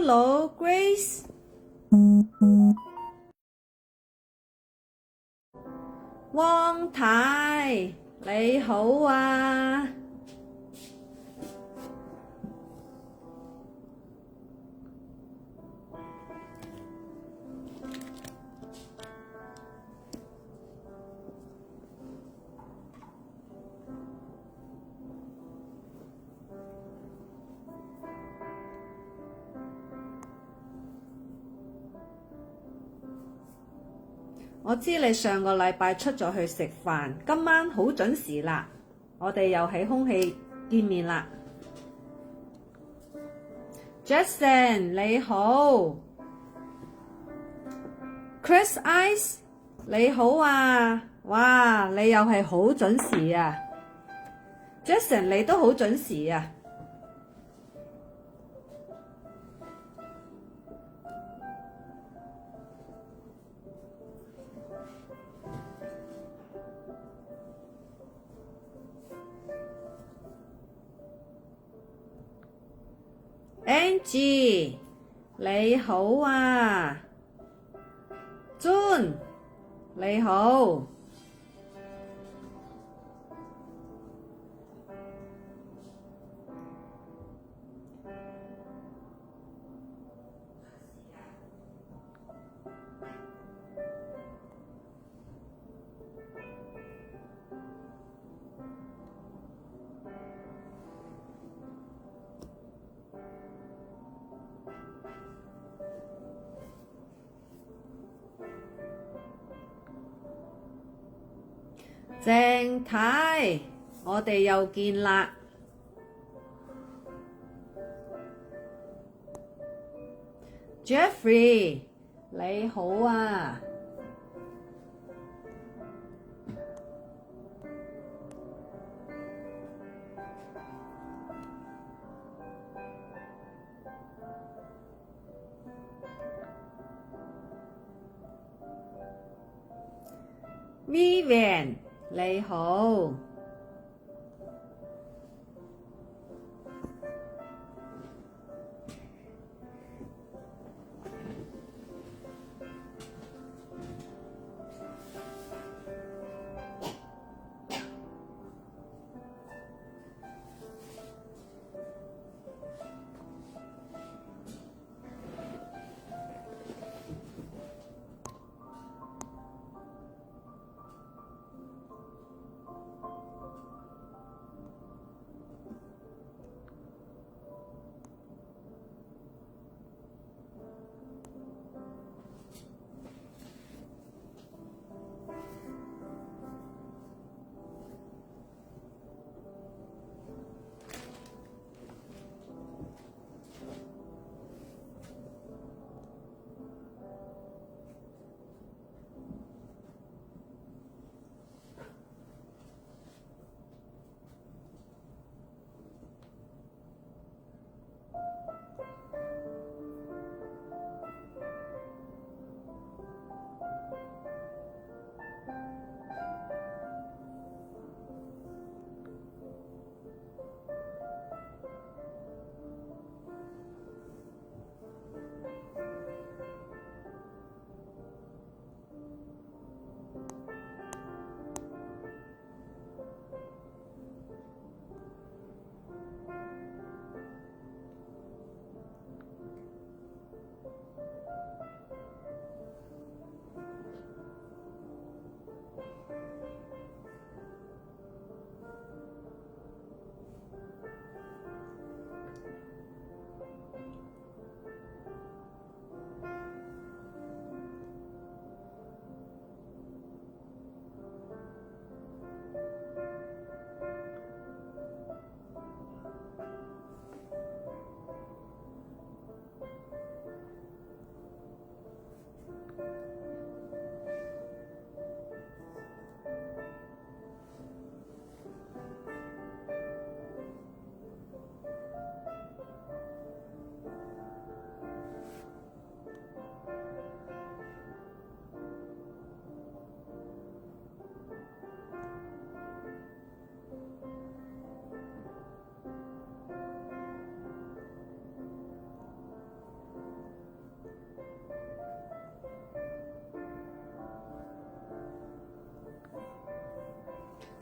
Hello, Grace。汪太，你好啊！我知你上個禮拜出咗去食飯，今晚好準時啦，我哋又喺空氣見面啦。Jackson 你好 ，Chris Ice 你好啊！哇，你又係好準時啊 ！Jackson 你都好準時啊！Angie 你好啊 June 你好鄭太，我哋又見啦。Jeffrey 你好啊。Vivian 你好。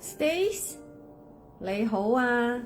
Stace， 你好啊。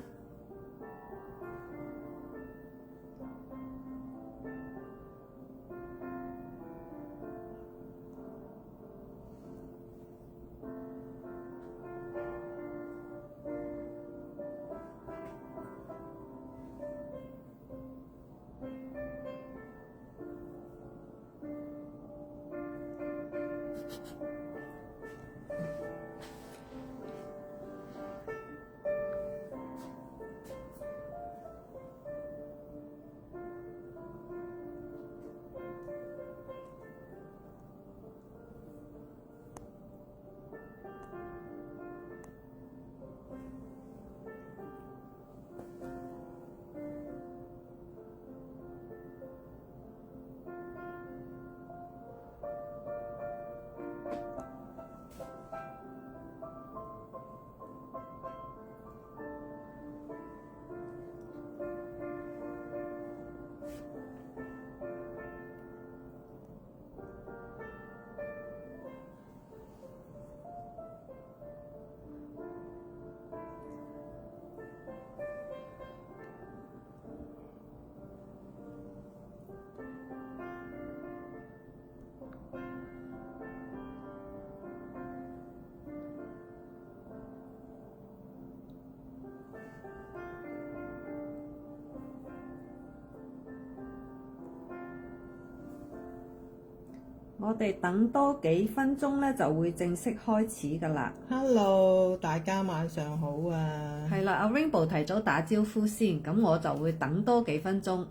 我哋等多幾分鐘咧，就會正式開始㗎啦。Hello，大家晚上好啊！係啦，阿 Rainbow 提早打招呼先，咁我就會等多幾分鐘。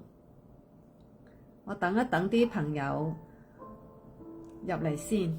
我等一等啲朋友入嚟先。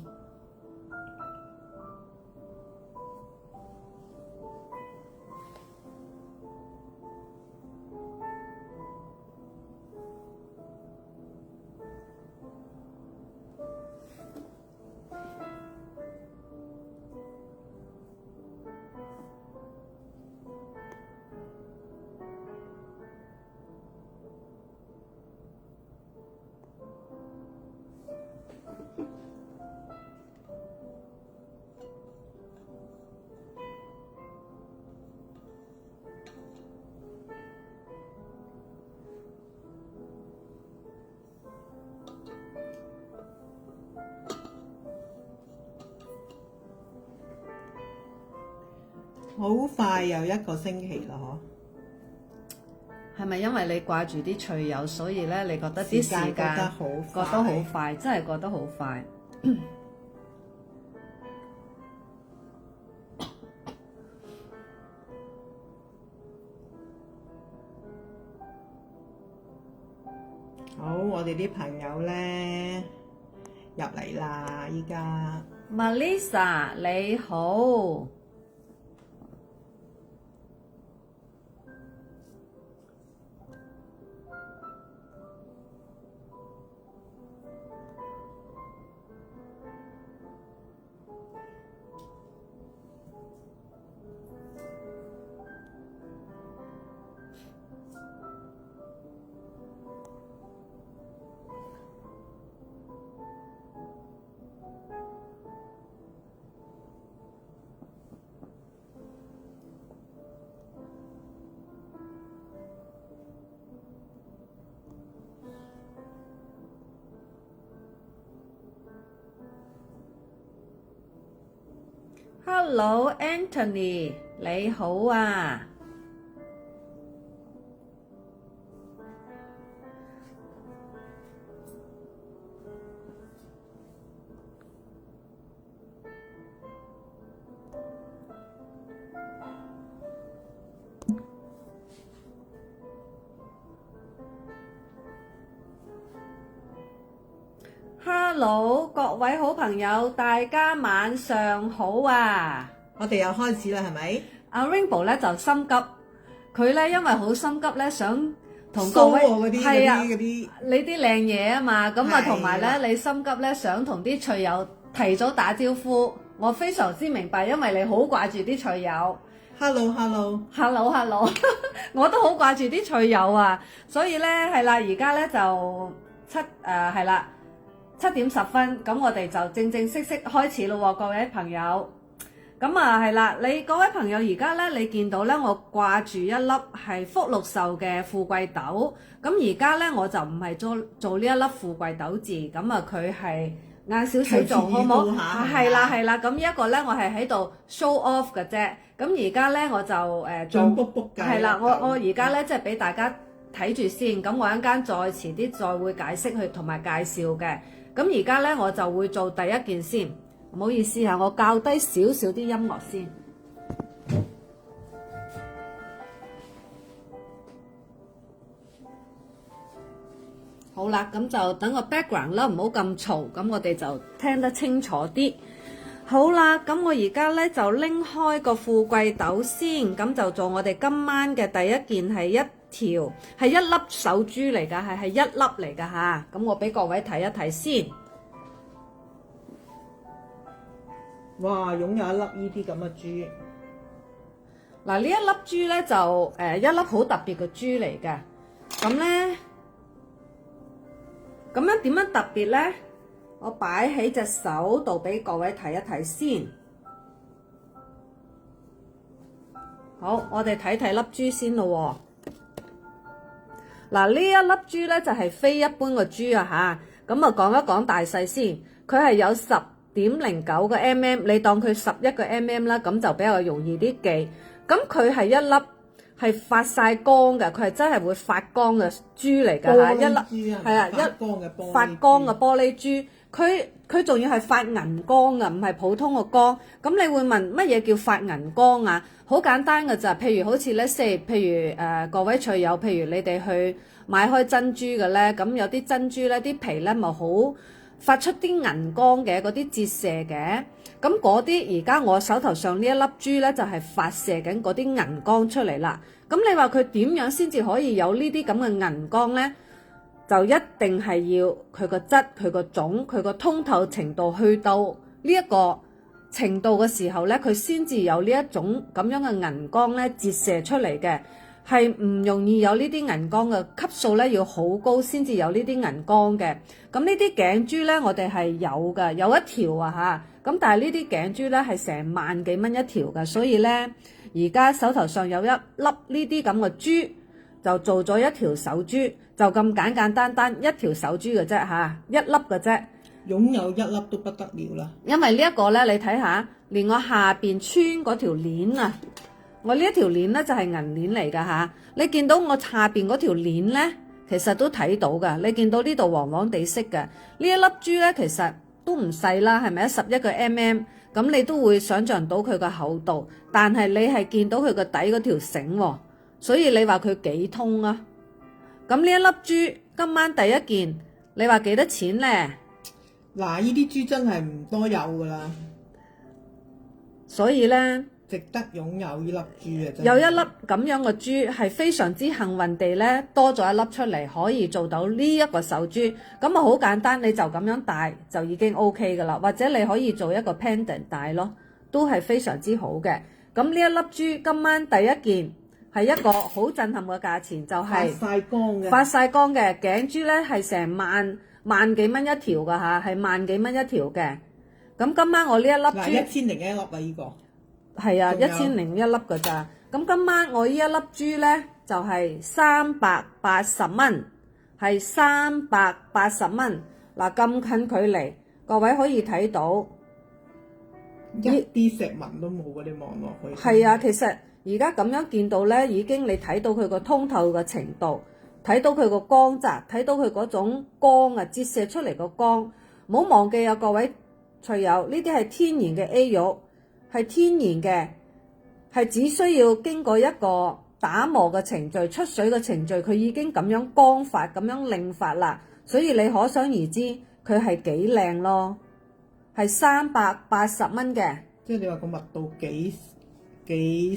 好快又一個星期啦，係咪因為你掛住啲趣友，所以咧你覺得啲時間覺得好快，真係覺得好快。好，我哋啲朋友咧入嚟啦，依家。Melissa 你好。Hello Anthony 你好啊。Hello 各位好朋友，大家晚上好啊！我哋又開始啦，係咪？阿 Rainbow 咧就心急，佢咧因為好心急咧，想同各位係啊，你啲靚嘢啊嘛，咁啊同埋咧你心急咧想同啲趣友提早打招呼，我非常之明白，因為你好掛住啲趣友。Hello，我都好掛住啲趣友啊，所以咧係啦，而家咧就係啦。7點10分，咁我哋就正式開始咯喎，各位朋友。咁啊係啦，你各位朋友而家咧，你見到咧，我掛住一粒係福祿壽嘅富貴豆。咁而家咧我就唔係做呢一粒富貴豆字，咁啊佢係晏少少做好冇？係啦係啦，咁呢一個咧我係喺度 show off 嘅啫。咁而家咧我就做卜卜嘅。係啦，我而家咧即係俾大家睇住先。咁我一陣間再遲啲再會解釋佢同埋介紹嘅。咁而家咧我就會做第一件先。唔好意思嚇，我校低少少啲音樂先。好啦，咁就等個 background 啦，唔好咁嘈，咁我哋就聽得清楚啲。好啦，咁我而家咧就拎開個富貴豆先，咁就做我哋今晚嘅第一件係一粒手珠嚟㗎，係一粒嚟㗎嚇。咁我俾各位睇一睇先。哇！擁有一粒呢啲咁嘅珠，嗱呢一粒珠咧就一粒好特別嘅珠嚟嘅。咁咧咁樣點樣特別咧？我擺喺隻手度俾各位睇一睇先。好，我哋睇睇粒珠先咯喎。嗱呢一粒珠咧就係非一般嘅珠啊嚇。咁啊講一講大細先，佢係有10.09個 mm， 你當佢11個 mm 啦，咁就比較容易啲記。咁佢係一粒係發晒光嘅，佢係真係會發光嘅珠嚟㗎嚇，一粒係啊，發光嘅玻璃珠。佢仲要係發銀光嘅，唔係普通嘅光。咁你會問乜嘢叫發銀光啊？好簡單嘅咋，譬如好似咧，譬如各位趣友，譬如你哋去買開珍珠嘅咧，咁有啲珍珠咧，啲皮咧咪好發出啲銀光嘅，嗰啲折射嘅。咁嗰啲而家我手頭上呢一粒珠咧，就係發射緊嗰啲銀光出嚟啦。咁你話佢點樣先至可以有呢啲咁嘅銀光咧？就一定係要佢個質、佢個種、佢個通透程度去到呢一個程度嘅時候咧，佢先至有呢一種咁樣嘅銀光咧折射出嚟嘅。係唔容易有呢啲銀光嘅，級數咧要好高先至有呢啲銀光嘅。咁呢啲頸珠咧，我哋係有嘅，有一條啊嚇。咁但係呢啲頸珠咧係成萬幾蚊一條嘅，所以咧而家手頭上有一粒呢啲咁嘅珠，就做咗一條手珠，就咁簡簡單單一條手珠嘅啫嚇，一粒嘅啫。擁有一粒都不得了啦。因為呢一個咧，你睇下，連我下邊穿嗰條鏈啊。我呢一條鏈咧就係銀鏈嚟㗎嚇，你見到我下邊嗰條鏈咧，其實都睇到㗎。你見到呢度黃黃地色嘅呢一粒珠咧，其實都唔細啦，係咪啊？11個 mm， 咁你都會想像到佢個厚度，但係你係見到佢個底嗰條繩喎，所以你話佢幾通啊？咁呢一粒珠今晚第一件，你話幾多錢咧？嗱，呢啲珠真係唔多有㗎啦，所以咧。值得擁有呢粒珠啊！真係有一粒咁樣嘅珠係非常之幸運地咧，多咗一粒出嚟，可以做到呢一個手珠。咁啊好簡單，你就咁樣戴就已經 OK 噶啦，或者你可以做一個 pendant 戴咯，都係非常之好嘅。咁呢一粒珠今晚第一件係一個好震撼嘅價錢，就係發晒光嘅頸珠咧，係成萬幾蚊一條㗎嚇，係萬幾蚊一條嘅。咁今晚我呢一粒珠1001粒啊！呢個係啊，1001粒㗎咋。咁今晚我呢一粒珠咧就係380蚊，係380蚊。嗱，咁近距離，各位可以睇到一啲石紋都冇嗰啲望落去。係啊，其實而家咁樣見到咧，已經你睇到佢個通透嘅程度，睇到佢個光澤，睇到佢嗰種光啊，折射出嚟個光。唔好忘記啊，各位趣友，呢啲係天然嘅 A 玉。係天然嘅，係只需要經過一個打磨嘅程序、出水嘅程序，佢已經咁樣光發、咁樣靚發啦。所以你可想而知，佢係幾靚咯。係380蚊嘅。即係你話個密度幾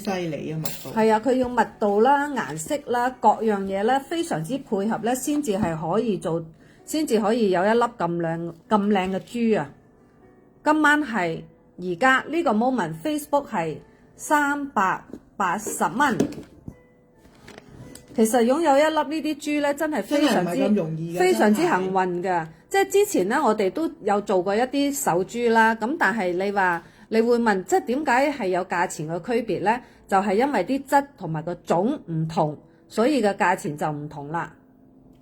犀利啊！密度係啊，佢用密度啦、顏色啦、各樣嘢咧，非常之配合咧，先至係可以做，先至可以有一粒咁靚嘅珠啊！今晚係。而家呢個 moment Facebook 係380蚊，其實擁有一粒呢啲珠咧，真係非常之幸運㗎。即係之前咧，我哋都有做過一啲手珠啦。咁但係你話你會問，即係點解係有價錢嘅區別呢？就係因為啲質同埋個種唔同，所以嘅價錢就唔同啦。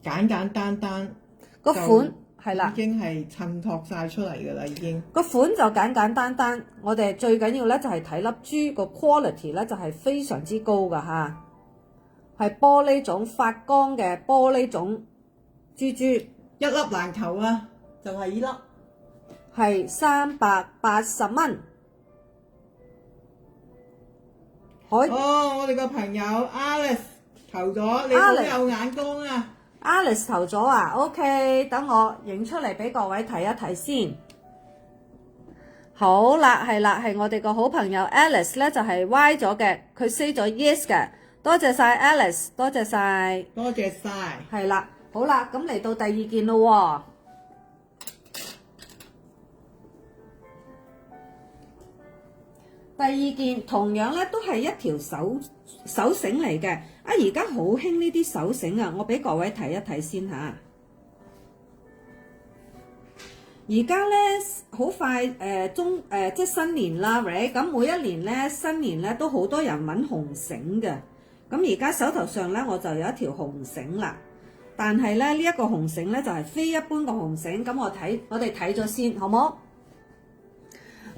簡簡單單個款係啦，已經係襯托晒出嚟㗎啦，已經個款就簡簡單單。我哋最緊要咧就係睇粒珠個 quality 咧就係非常之高㗎嚇，係玻璃種發光嘅玻璃種珠珠，一粒難求啊！就係呢粒係380蚊。我哋個朋友 Alice 投咗，你好有眼光啊 Alice 投咗啊 ，OK， 等我影出嚟俾各位睇一睇先。好啦，係啦，係我哋個好朋友 Alice 咧就係 Y 咗嘅，佢 say 咗 yes 嘅，多謝晒 Alice， 多謝晒，多謝晒。係啦，好啦，咁嚟到第二件咯喎。第二件同樣咧都係一條手繩嚟嘅，而家好興呢啲手繩啊！我俾各位睇一睇先嚇。而家咧好快即係新年啦，咁每一年咧新年咧都好多人揾紅繩嘅。咁而家手頭上咧我就有一條紅繩啦，但係咧呢一個紅繩咧就係非一般嘅紅繩。咁我哋睇咗先，好冇？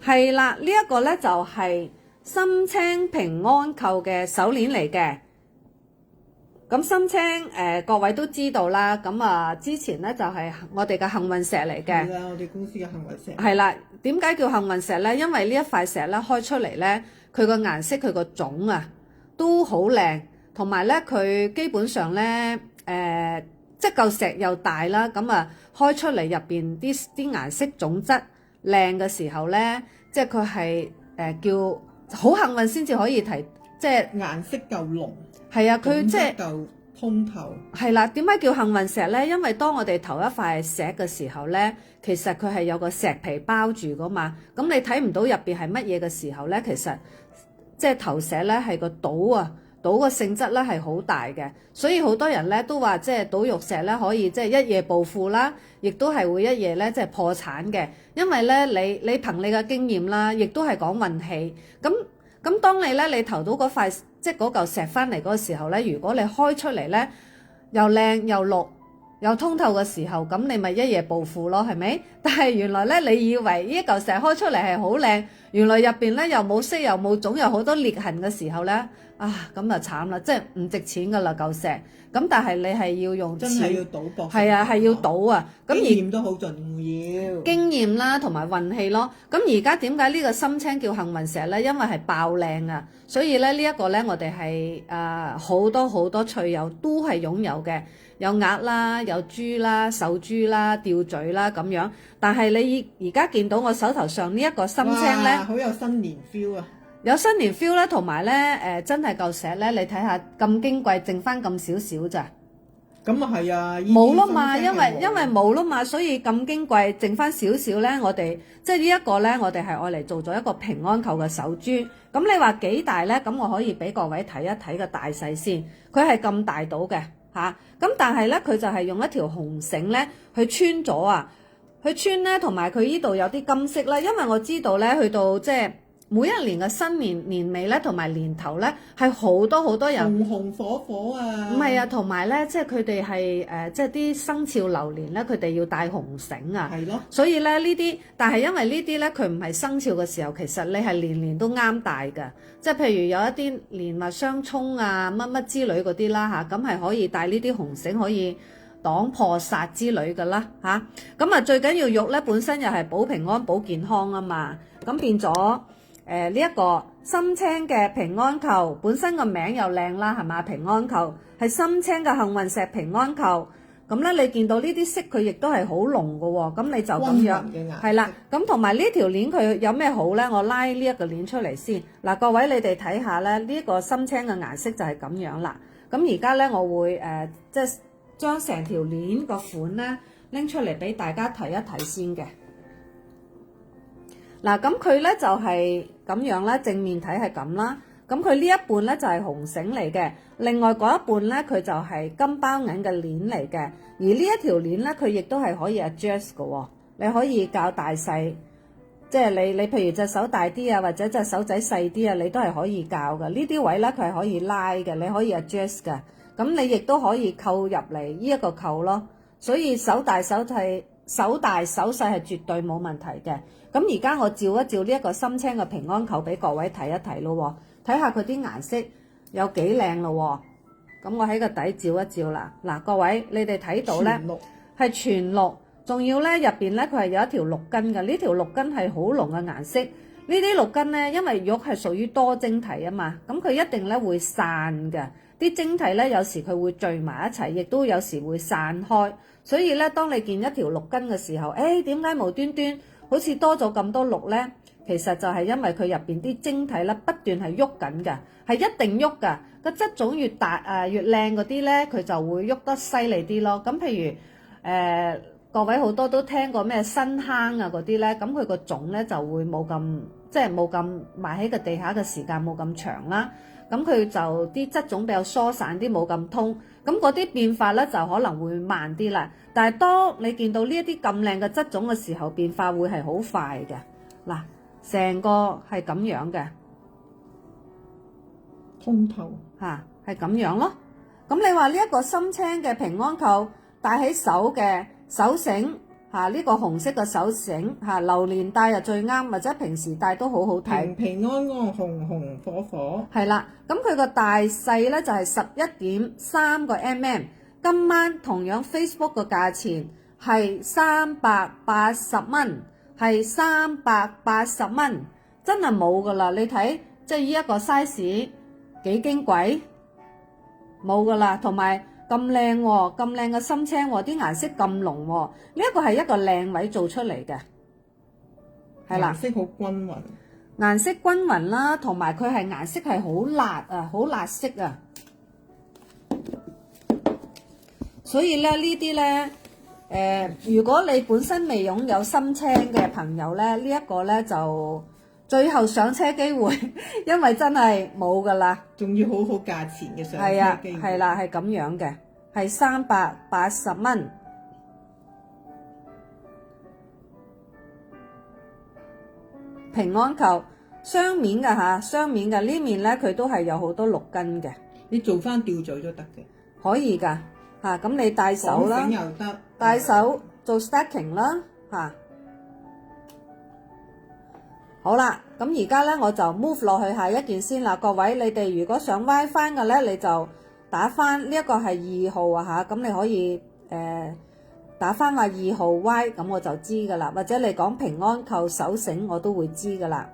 係啦，呢一個咧就係心青平安扣嘅手鏈嚟嘅。咁心青各位都知道啦。咁啊，之前咧就係我哋嘅幸運石嚟嘅。係啦，我哋公司嘅幸運石。係啦，點解叫幸運石咧？因為呢一塊石咧開出嚟咧，佢個顏色佢個種啊都好靚，同埋咧佢基本上咧即係嚿石又大啦。咁啊開出嚟入邊啲顏色種質靚嘅時候咧，即係佢係叫好幸運先至可以提，即係顏色夠濃。係啊，佢即係夠通透。係啦，點解叫幸運石咧？因為當我哋投一塊石嘅時候咧，其實佢係有個石皮包住噶嘛。咁你睇唔到入邊係乜嘢嘅時候咧，其實即係投石咧係個賭啊，賭個性質咧係好大嘅。所以好多人咧都話即係賭玉石咧可以即係一夜暴富啦，亦都係會一夜咧即係破產嘅。因為咧你憑你嘅經驗啦，亦都係講運氣。咁當你投到嗰塊即係嗰嚿石翻嚟嗰個時候咧，如果你開出嚟咧又靚又綠又通透嘅時候，咁你咪一夜暴富咯，係咪？但係原來咧你以為呢一嚿石開出嚟係好靚，原來入邊咧又冇色又冇種，有好多裂痕嘅時候咧，咁就慘啦，即係唔值錢噶啦嚿石。咁但係你係要用錢，真係要賭博，係啊，係要賭啊。咁經驗都好重要，經驗啦同埋運氣咯。咁而家點解呢個心青叫幸運石咧？因為係爆靚啊，所以咧呢一個咧我哋係好多好多趣友都係擁有嘅，有額啦，有珠啦，手珠啦，吊墜啦咁樣。但係你而家見到我手頭上呢一個心青咧，好有新年 feel 啊！有新年 feel 咧，同埋咧真係嚿石咧，你睇下咁矜貴，剩翻咁少少咋？咁啊係啊，冇啦嘛，因為冇啦嘛，所以咁矜貴，剩翻少少咧，我哋即係呢一個咧，我哋係愛嚟做咗一個平安扣嘅手珠。咁你話幾大咧？咁我可以俾各位睇一睇個大細先。佢係咁大到嘅嚇，咁但係咧佢就係用一條紅繩咧去穿咗啊，去穿咧，同埋佢呢度有啲金色啦。因為我知道咧，去到即係每一年嘅新年尾咧，同埋年頭咧，係好多好多人紅紅火火啊！唔係啊，同埋咧，即係佢哋係即係啲生肖流年咧，佢哋要戴紅繩啊。係咯。所以咧呢啲，但係因為呢啲咧，佢唔係生肖嘅時候，其實你係年年都啱戴㗎。即係譬如有一啲年脈相沖啊，乜乜之類嗰啲啦嚇，咁係可以戴呢啲紅繩，可以擋破煞之類㗎啦嚇。咁啊最緊要玉咧本身又係保平安、保健康啊嘛，咁變咗。呢一個心青嘅平安扣，本身個名又靚啦，係嘛？平安扣係心青嘅幸運石平安扣，咁咧你見到呢啲色佢亦都係好濃嘅喎，咁你就咁樣係啦。咁同埋呢條鏈佢有咩好咧？我拉呢一個鏈出嚟先。嗱，各位你哋睇下咧，呢個心青嘅顏色就係咁樣啦。咁而家咧我會即係將成條鏈個款咧拎出嚟俾大家睇一睇先嘅。嗱，咁佢咧就係咁樣啦，正面睇係咁啦。咁佢呢一半咧就係紅繩嚟嘅，另外嗰一半咧佢就係金包銀嘅鏈嚟嘅。而呢一條鏈咧，佢亦都係可以 adjust 嘅喎，你可以較大細，即係你譬如隻手大啲啊，或者隻手仔細啲啊，你都係可以校嘅。呢啲位咧佢係可以拉嘅，你可以 adjust 嘅。咁你亦都可以扣入嚟呢一個扣咯。所以手大手細係絕對冇問題嘅。咁而家我照一照呢一個深青嘅平安扣俾各位睇一睇咯，睇下佢啲顏色有幾靚咯。咁我喺個底照一照啦。嗱，各位你哋睇到咧係全綠。仲要咧，入邊咧佢係有一條綠根嘅，呢條綠根係好濃嘅顏色。呢啲綠根咧，因為玉係屬於多晶體啊嘛，咁佢一定咧會散嘅。啲晶體咧有時佢會聚埋一齊，亦都有時會散開。所以咧，當你見一條綠根嘅時候，點解無端端好似多咗咁多綠咧？其實就係因為佢入邊啲晶體咧不斷係喐緊嘅，係一定喐㗎。個質種越大越靚嗰啲咧，佢就會喐得犀利啲咯。咁譬如各位好多都聽過咩新坑啊嗰啲咧，咁佢個種咧就會冇咁，即係冇咁埋喺個地下嘅時間冇咁長啦。咁佢就啲質種比較疏散啲，冇咁通。咁嗰啲變化咧就可能會慢啲啦。但係當你見到呢一啲咁靚嘅質種嘅時候，變化會係好快嘅。嗱，成個係咁樣嘅，通透嚇係咁樣咯。咁你話呢一個深青嘅平安扣戴喺手嘅手繩呢個紅色嘅手繩流年戴就最啱，或者平時戴都好好睇。平平安安，紅紅火火。係啦，咁佢個大細咧就係11.3個 mm。今晚同樣 Facebook 個價錢係380蚊，係380蚊，真係冇噶啦！你睇即係呢一個 size 幾矜貴，冇噶啦，同埋。咁靚喎，咁靚嘅深青喎，啲顏色咁濃喎，呢一個係一個靚位做出嚟嘅，係啦，顏色好均勻，顏色均勻啦，同埋佢係顏色係好辣啊，好辣色啊，所以咧呢啲咧，如果你本身未擁有深青嘅朋友咧，呢一個咧就最後上車機會，因為真係冇噶啦，仲要好好價錢嘅上車機會。係啦，係咁樣嘅，係380蚊。平安扣雙面嘅嚇，雙面嘅呢面咧佢都係有好多綠根嘅。你做翻吊墜都得嘅，可以㗎嚇，咁你戴手啦，綁繩又得，戴手做 stacking 啦嚇。好啦，咁而家咧我就 move 落去下一件先啦。各位，你哋如果想 WiFi 嘅咧，你就打翻呢一個係2號啊嚇，咁你可以打翻話2號 Y， 咁我就知噶啦。或者你講平安扣手繩，我都會知噶啦。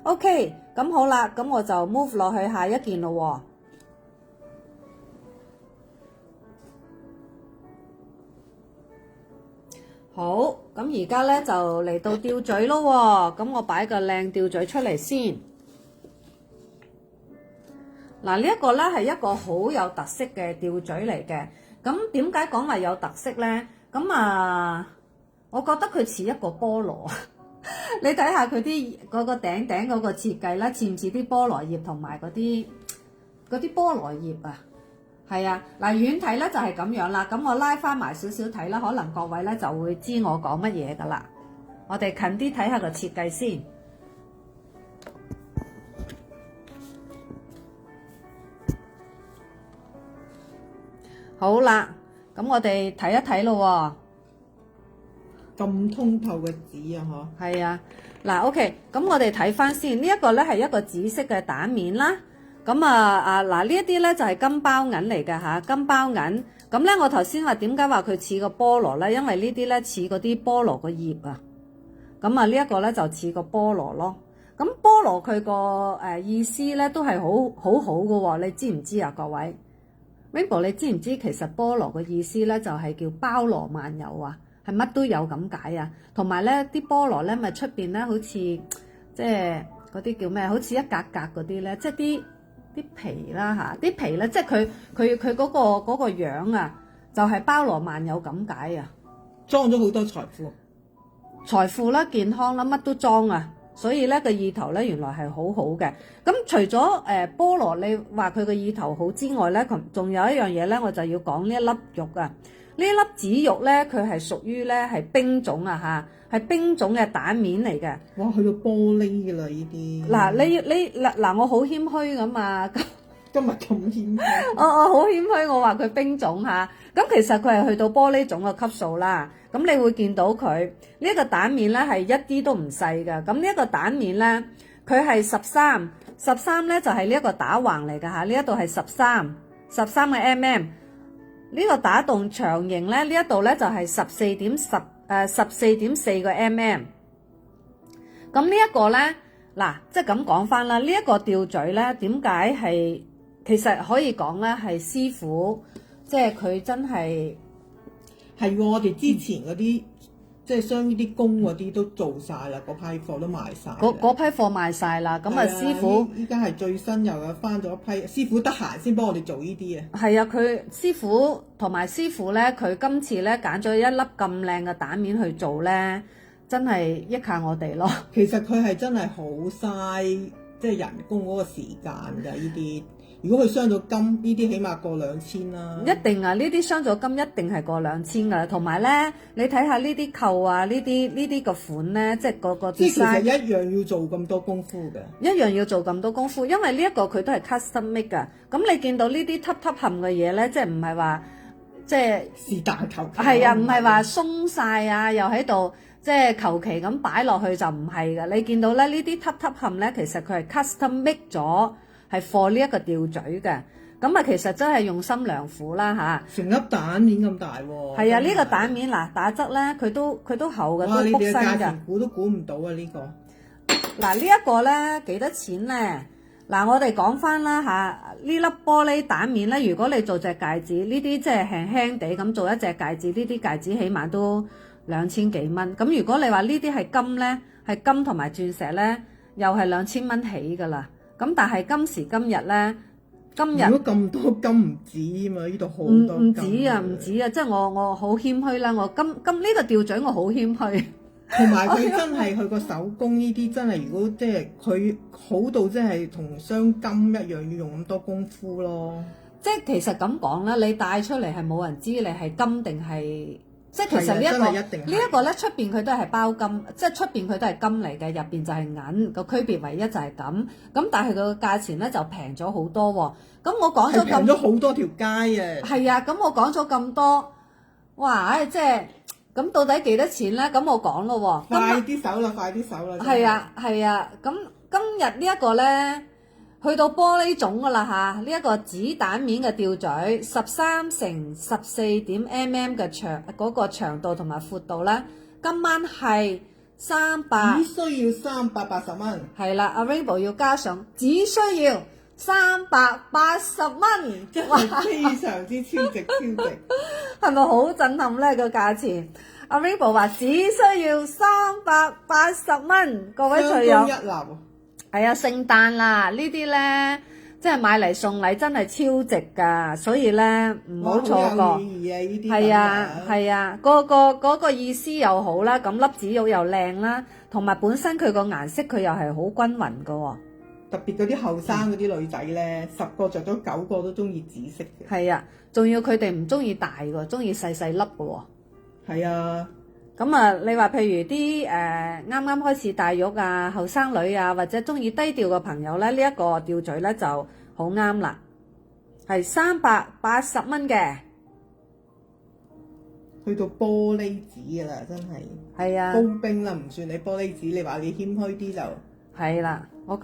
OK，咁好啦，咁我就 move 落去下一件咯喎。好，咁而家咧就嚟到吊墜咯喎，咁我擺個靚吊墜出嚟先。嗱，呢一個咧係一個好有特色嘅吊墜嚟嘅。咁點解講話有特色咧？咁我覺得佢似一個菠蘿。你睇下佢啲嗰個頂嗰個設計啦，似唔似啲菠蘿葉同埋嗰啲菠蘿葉啊？係啊，嗱，遠睇咧就係咁樣啦。咁我拉翻埋少少睇啦，可能各位咧就會知我講乜嘢噶啦。我哋近啲睇下個設計先。好啦，咁我哋睇一睇咯喎。咁通透嘅紙啊，嗬。係啊，嗱 ，OK，咁我哋睇翻先。呢一個咧係一個紫色嘅蛋面啦。咁嗱呢一啲咧就係金包銀嚟嘅嚇，金包銀。咁咧我頭先話點解話佢似個菠蘿咧？因為呢啲咧似嗰啲菠蘿個葉啊。咁呢一個咧就似個菠蘿咯。咁菠蘿佢個意思咧都係好嘅喎，你知唔知啊各位？Rainbow，你知唔知其實菠蘿嘅意思咧就係叫包羅萬有啊？係乜都有咁解啊。同埋咧啲菠蘿咧咪出邊咧好似即係嗰啲叫咩？好似一格格嗰啲咧，即係啲皮啦嚇，啲皮咧即係佢嗰個樣啊，就係包羅萬有咁解啊！裝咗好多財富啦、健康啦，乜都裝啊！所以咧個意頭咧原來係好好嘅。咁除咗菠蘿，你話佢個意頭好之外咧，仲有一樣嘢咧，我就要講呢一粒玉啊！呢一粒紫玉咧，佢係屬於咧係冰種啊嚇，係冰種嘅蛋面嚟嘅。哇，去到玻璃㗎啦呢啲。嗱，我好謙虛噶嘛。今日咁謙虛。我好謙虛，我話佢冰種嚇。咁其實佢係去到玻璃種嘅級數啦。咁你會見到佢呢一個蛋面咧係一啲都唔細㗎。咁呢一個蛋面咧，佢係13咧就係呢一個打橫嚟㗎嚇。呢一度係13嘅 mm。呢個打洞長形咧，呢一度咧就係14.4個 mm。咁呢一個咧，嗱，即係咁講翻啦。呢一個吊嘴咧，點解係其實可以講咧係師傅，即係佢真係係喎。我哋之前嗰啲即係將呢啲工嗰啲都做晒啦，嗰批貨都賣晒。嗰批貨賣晒啦，咁啊師傅依家係最新又有翻咗一批，師傅得閒先幫我哋做呢啲啊。係啊，佢師傅同埋師傅咧，佢今次咧揀咗一粒咁靚嘅蛋面去做咧，真係益下我哋咯。其實佢係真係好嘥，即係人工嗰個時間㗎呢啲。如果佢傷咗金，呢啲起碼過2000啦。一定啊！呢啲傷咗金一定係過2000㗎。同埋咧，你睇下呢啲扣啊，呢啲個款咧，即係個 design。即係其實一樣要做咁多功夫嘅。一樣要做咁多功夫，因為呢一個佢都係 custom make 㗎。咁你見到呢啲凸冚嘅嘢咧，即係唔係話即係是但求其。係啊，唔係話鬆晒啊，又喺度即係求其咁擺落去就唔係㗎。你見到咧呢啲凸冚咧，其實佢係 custom make 咗。係貨呢一個吊嘴嘅，咁啊其實真係用心良苦啦嚇。成粒蛋面咁大喎。係啊，呢個蛋面嗱打側咧，佢都厚嘅，都卜身㗎。估都估唔到啊呢個。嗱呢一個咧幾多錢咧？嗱我哋講翻啦嚇，呢粒玻璃蛋面咧，如果你做隻戒指，呢啲即係輕輕地咁做一隻戒指，呢啲戒指起碼都2000幾蚊。咁如果你話呢啲係金咧，係金同埋鑽石咧，又係2000蚊起㗎啦。咁但係今時今日咧，如果咁多金唔止嘛，呢度好多金。唔止啊，即係我好謙虛啦，我今呢個吊嘴我好謙虛。同埋佢真係佢個手工呢啲真係，如果即係佢好到即係同鑲金一樣，要用咁多功夫咯。即係其實咁講啦，你帶出嚟係冇人知你係金定係。即係其實呢一個咧，出邊佢都係包金，即係出邊佢都係金嚟嘅，入邊就係銀，個區別唯一就係咁。咁但係佢個價錢咧就平咗好多喎。咁我講咗咁平咗好多條街啊！係啊，咁我講咗咁多，哇！即係咁到底幾多錢咧？咁我講咯喎，快啲手啦！係啊，咁今日呢一個咧。去到玻璃種㗎啦嚇，呢一個子蛋面嘅吊嘴，13乘14.mm嘅長嗰個長度同埋闊度咧，今晚係300，只需要380蚊。係啦，阿 Rainbow 要加上，只需要380蚊，即係非常之超值。係咪好震撼咧個價錢？阿 Rainbow 話只需要380蚊，各位隨友。係啊，聖誕啦，呢啲咧，即係買嚟送禮真係超值㗎，所以咧唔好錯過。好有意義啊！呢啲係啊，嗰個意思又好啦，咁粒子玉又靚啦，同埋本身佢個顏色佢又係好均勻㗎喎。特別嗰啲後生嗰啲女仔咧，10個着咗9個都中意紫色嘅。係啊，仲要佢哋唔中意大㗎，中意細細粒㗎喎。係啊。咁啊，你話譬如啲啱啱開始戴玉啊、後生女啊，或者中意低調嘅朋友咧，呢一個吊嘴咧就好啱啦，係380蚊嘅，去到玻璃紙㗎啦，真係。係啊。高冰啦，唔算你玻璃紙，你話你謙虛啲就係啦。我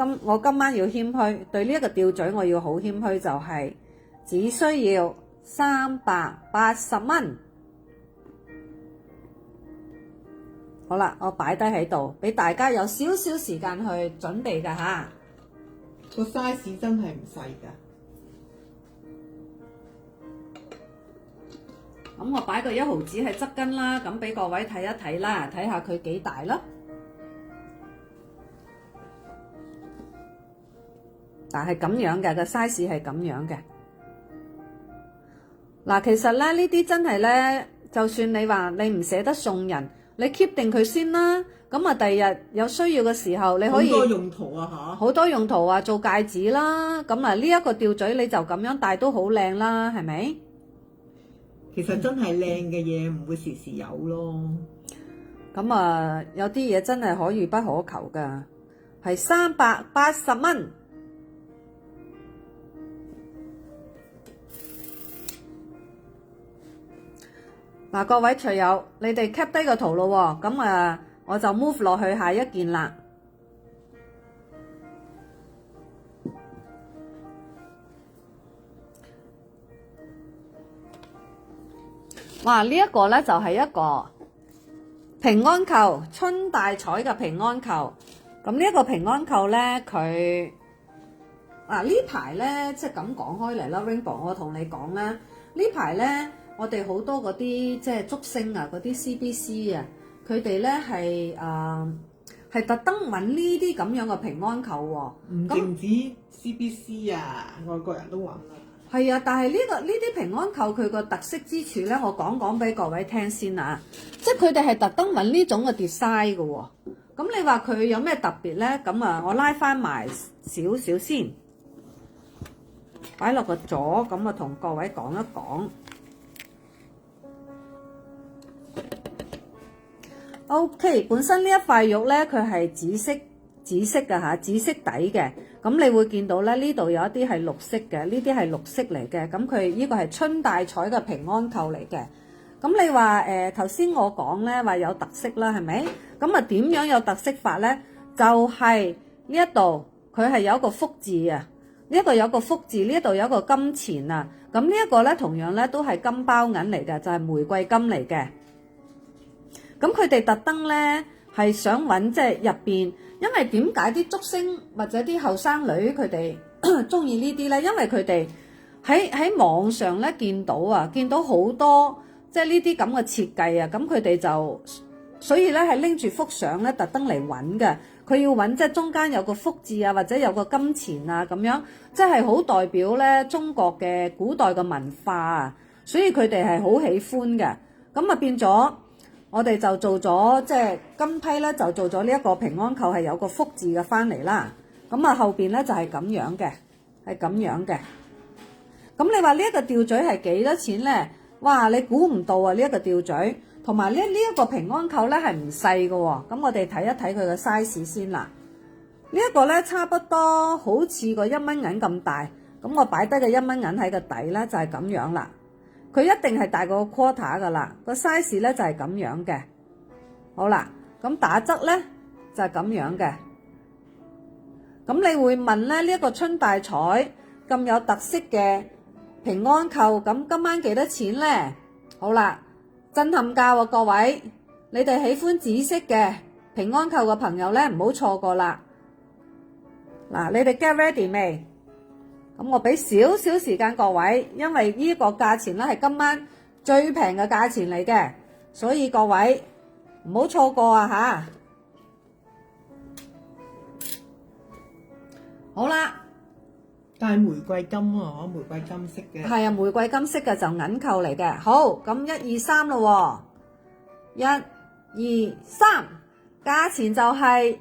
今晚要謙虛，對呢一個吊嘴我要好謙虛，就係只需要380蚊。好啦，我擺低喺度，俾大家有少少時間去準備㗎吓。個 size 真係唔細㗎。咁我擺個1毫子喺側跟啦，咁俾各位睇一睇啦，睇下佢幾大啦。但係咁樣嘅，個 size 係咁樣嘅。嗱，其實咧呢啲真係咧，就算你話你唔捨得送人。你 keep 定佢先啦，咁啊第日有需要嘅時候你可以好多用途啊嚇，好多用途啊，做戒指啦，咁啊呢一個吊嘴你就咁樣戴都好靚啦，係咪？其實真係靚嘅嘢唔會時時有咯。咁啊，有啲嘢真係可遇不可求㗎，係380蚊。嗱，各位隨友，你哋 cap 低個圖咯喎，咁啊，我就 move 落去下一件啦。哇！呢一個咧就係一個平安扣，春大彩嘅平安扣。咁呢一個平安扣咧，佢呢排咧即係咁講開嚟啦 ，Rainbow， 我同你講啦，呢排咧我哋好多嗰啲即係竹星啊，嗰啲 CBC 啊，佢哋咧係特登揾呢啲咁樣嘅平安扣喎。唔淨止 CBC 啊，外國人都揾啦。係啊，但係呢啲平安扣佢個特色之處咧，我講俾各位聽先啊。即係佢哋係特登揾呢種嘅 design 嘅喎。咁你話佢有咩特別咧？咁啊，我拉翻埋少少先，擺落個左，咁啊同各位講一講。OK， 本身呢一塊玉咧，佢係紫色嘅嚇，紫色底嘅。咁你會見到咧，呢度有一啲係綠色嘅，呢啲係綠色嚟嘅。咁佢呢個係春大彩嘅平安扣嚟嘅。咁你話頭先我講咧話有特色啦，係咪？咁啊點樣有特色法咧？就係呢一度佢係有一個福字啊，呢一個有個福字，呢一度有一個金錢啊。咁呢一個咧同樣咧都係金包銀嚟嘅，就係玫瑰金嚟嘅。咁佢哋特登咧係想揾即係入邊。因為點解啲竹星或者啲後生女佢哋中意呢啲咧？因為佢哋喺網上咧見到好多即係呢啲咁嘅設計啊，咁佢哋就所以咧係拎住幅相咧特登嚟揾嘅。佢要揾即係中間有個福字啊，或者有個金錢啊咁樣，即係好代表咧中國嘅古代嘅文化啊，所以佢哋係好喜歡嘅。咁啊變咗。我哋就做咗即係今批咧，就做咗呢一個平安扣係有個福字嘅翻嚟啦。咁啊後邊咧就係咁樣嘅，係咁樣嘅。咁你話呢一個吊墜係幾多錢咧？哇！你估唔到啊！呢一個吊墜同埋呢一個平安扣咧係唔細嘅喎。咁我哋睇一睇佢嘅 size 先啦。呢一個咧差不多好似個1蚊銀咁大。咁我擺低個1蚊銀喺個底咧就係咁樣啦。佢一定係大過個 quarter 噶啦，個 size 咧就係咁樣嘅。好啦，咁打側咧就係咁樣嘅。咁你會問咧呢一個春大彩咁有特色嘅平安扣，咁今晚幾多錢咧？好啦，震撼價喎各位，你哋喜歡紫色嘅平安扣嘅朋友咧唔好錯過啦。嗱，你哋 get ready 未？咁我俾少少時間各位，因為呢個價錢咧係今晚最平嘅價錢嚟嘅，所以各位唔好錯過啊吓！好啦，但係玫瑰金啊，玫瑰金色嘅。係啊，玫瑰金色嘅就銀扣嚟嘅。好，咁1、2、3咯喎，1、2、3，價錢就係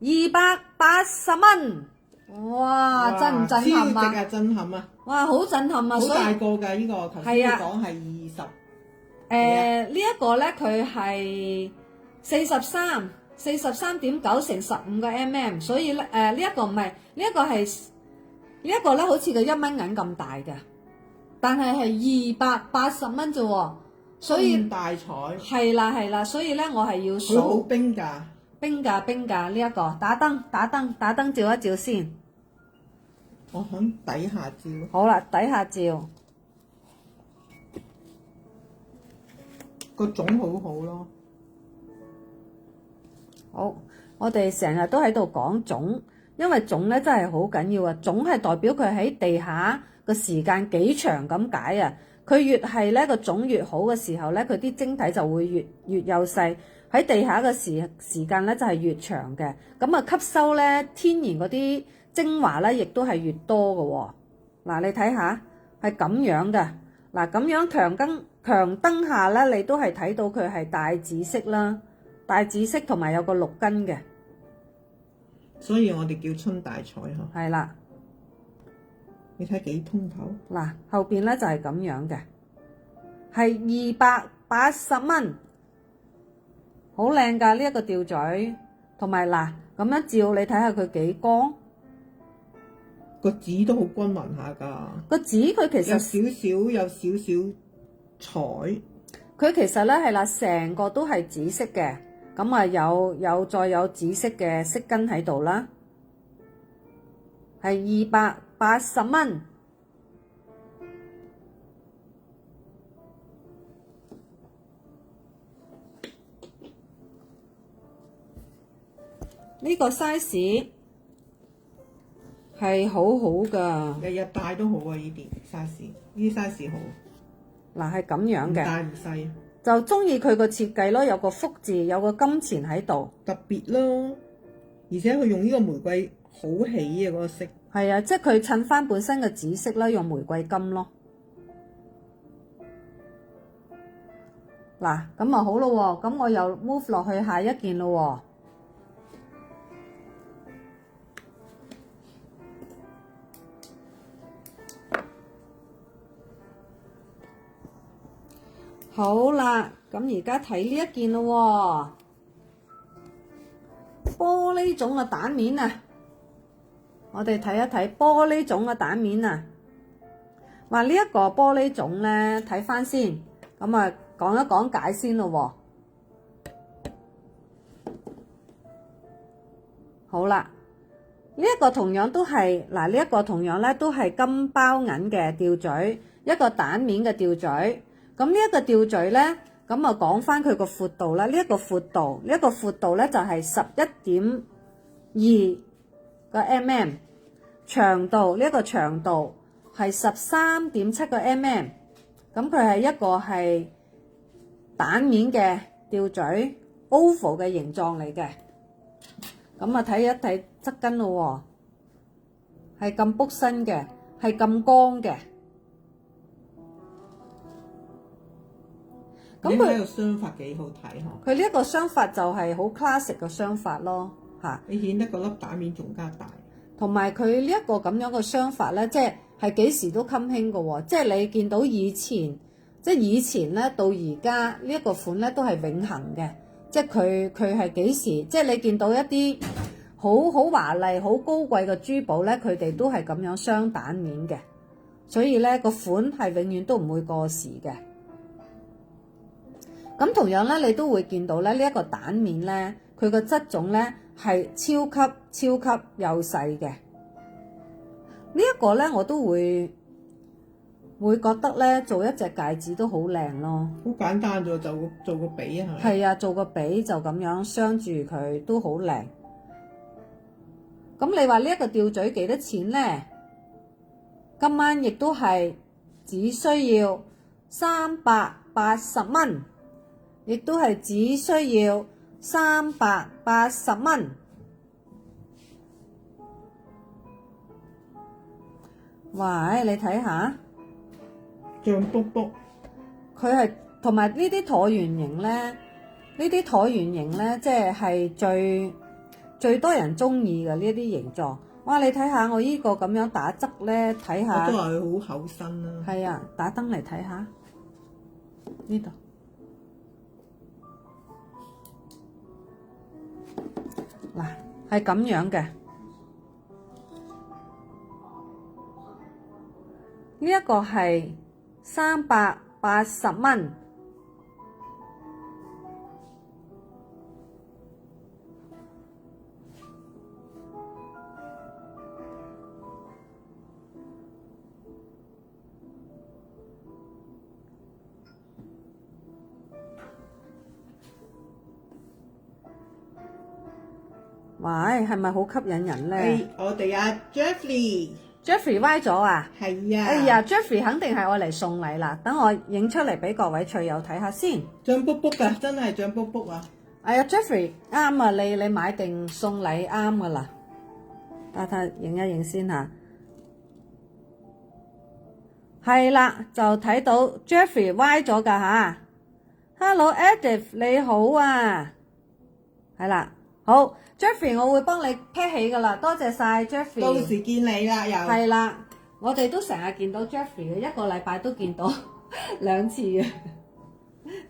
280蚊。哇！震唔震撼啊？超值啊！震撼啊！哇！好震撼啊！好大個㗎呢個，頭先你講係20。呢一個咧佢係43.9乘15個 mm， 所以咧呢一個唔係呢一個係呢一個咧好似個1蚊銀咁大嘅，但係280蚊啫喎，所以大彩係啦，所以咧我係要數好冰㗎。冰價呢一個打燈照一照先。我響底下照。好啦，底下照。個種好好咯。好，我哋成日都喺度講種，因為種咧真係好緊要啊。種係代表佢喺地下個時間幾長咁解啊。佢越係咧個種越好嘅時候咧，佢啲晶體就會越幼細。喺地下嘅時間咧就係越長嘅，咁啊吸收咧天然嗰啲精華咧，亦都係越多嘅喎。嗱，你睇下係咁樣嘅，嗱咁樣強燈下咧，你都係睇到佢係大紫色啦，大紫色同埋有個綠根嘅，所以我哋叫春大彩嗬。係啦，你睇幾通透？嗱後邊咧就係咁樣嘅，係280蚊。好靚㗎呢一個吊墜，同埋嗱咁樣照你睇下佢幾光，個紙都好均勻下㗎。個紙佢其實有少少彩，佢其實咧係啦，成個都係紫色嘅，咁啊再有紫色嘅飾巾喺度啦，係280蚊。呢個 size 係好好㗎，日日戴都好啊！呢啲 size，呢啲 size 好。嗱係咁樣嘅，大唔細，就中意佢個設計咯，有個福字，有個金錢喺度，特別咯。而且佢用呢個玫瑰好起啊，嗰個色。係啊，即係佢襯翻本身嘅紫色啦，用玫瑰金咯。嗱，咁啊好咯喎，咁我又 move 落去下一件咯喎。好啦，咁而家睇呢一件咯喎，玻璃種嘅蛋面啊！我哋睇一睇玻璃種嘅蛋面啊！話呢一個玻璃種咧，睇翻先，咁啊講一講解先咯喎。好啦，呢一個同樣都係嗱，呢一個同樣咧都係金包銀嘅吊墜，一個蛋面嘅吊墜。咁呢一個吊墜咧，咁啊講翻佢個闊度啦。呢一個闊度咧就係11.2個 mm， 長度呢一個長度係13.7個 mm。咁佢係一個係蛋面嘅吊墜 ，oval 嘅形狀嚟嘅。咁啊睇一睇側巾咯喎，係咁卜身嘅，係咁光嘅。咁佢呢個雙發幾好睇嗬？佢呢一個雙發就係好 classic 嘅雙發咯，嚇！你顯得個粒蛋面仲加大。同埋佢呢一個咁樣嘅雙發咧，即係幾時都襟興嘅喎。即係你見到以前咧到而家呢一個款咧都係永恆嘅。即係佢係幾時？即係你見到一啲好華麗、好高貴嘅珠寶咧，佢哋都係咁樣雙蛋面嘅。所以咧個款係永遠都唔會過時嘅。咁同樣咧，你都會見到咧呢一個蛋面咧，佢個質種咧係超級幼細嘅。呢一個咧，我都會覺得咧做一隻戒指都好靚咯。好簡單啫，就做個比啊。係啊，做個比就咁樣鑲住佢都好靚。咁你話呢一個吊墜幾多錢咧？今晚亦都係只需要380蚊。亦都係只需要380蚊。喂，你睇下，脹卜卜。佢係同埋呢啲橢圓形咧，即係最多人中意嘅呢一啲形狀。哇！你睇下我呢個咁樣打側咧，睇下。我都話佢好厚身啦。係啊，打燈嚟睇下呢度。嗱，係咁樣嘅，呢一個係380蚊。喂，係咪好吸引人咧？我哋阿 Jeffrey 歪咗啊？係啊！哎呀 ，Jeffrey 肯定係我嚟送禮啦。等我影出嚟俾各位趣友睇下先。脹卜卜㗎，真係脹卜卜啊！哎呀 ，Jeffrey 啱啊，你買定送禮啱㗎啦。等睇影一影先嚇。係啦，就睇到 Jeffrey 歪咗㗎嚇。Hello，Edith 你好啊。係啦，好。Jeffrey，我會幫你 pack 起㗎啦，多謝晒 Jeffrey。到時見你啦，又係啦，我哋都成日見到 Jeffrey 嘅，一個禮拜都見到2次嘅，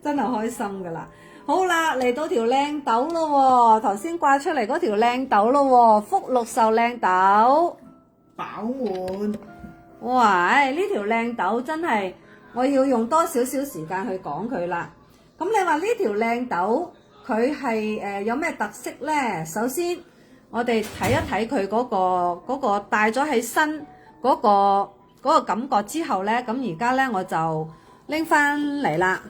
真係開心㗎啦。好啦，嚟到條靚豆咯喎，頭先掛出嚟嗰條靚豆咯喎，福祿壽靚豆，飽滿。哇！呢條靚豆真係我要用多少少時間去講佢啦。咁你話呢條靚豆佢係有咩特色呢？首先我哋睇一睇佢嗰個戴咗喺身嗰個感覺之後呢，咁而家呢，我就拎翻嚟啦。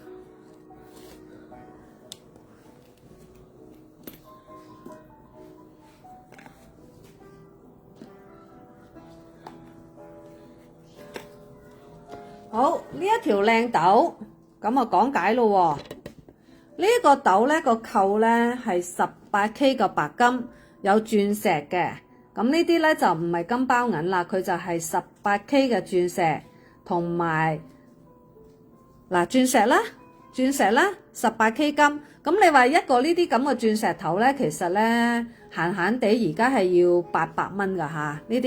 好，呢一條靚豆，咁啊講解咯喎。呢個豆呢個扣呢係18K 嘅白金，有鑽石嘅。咁呢啲呢就唔係金包銀啦，佢就係18K 嘅鑽石，同埋嗱鑽石啦，18K 金。咁你話一個呢啲咁嘅鑽石頭呢，其實呢閒閒地而家係要800蚊㗎嚇，呢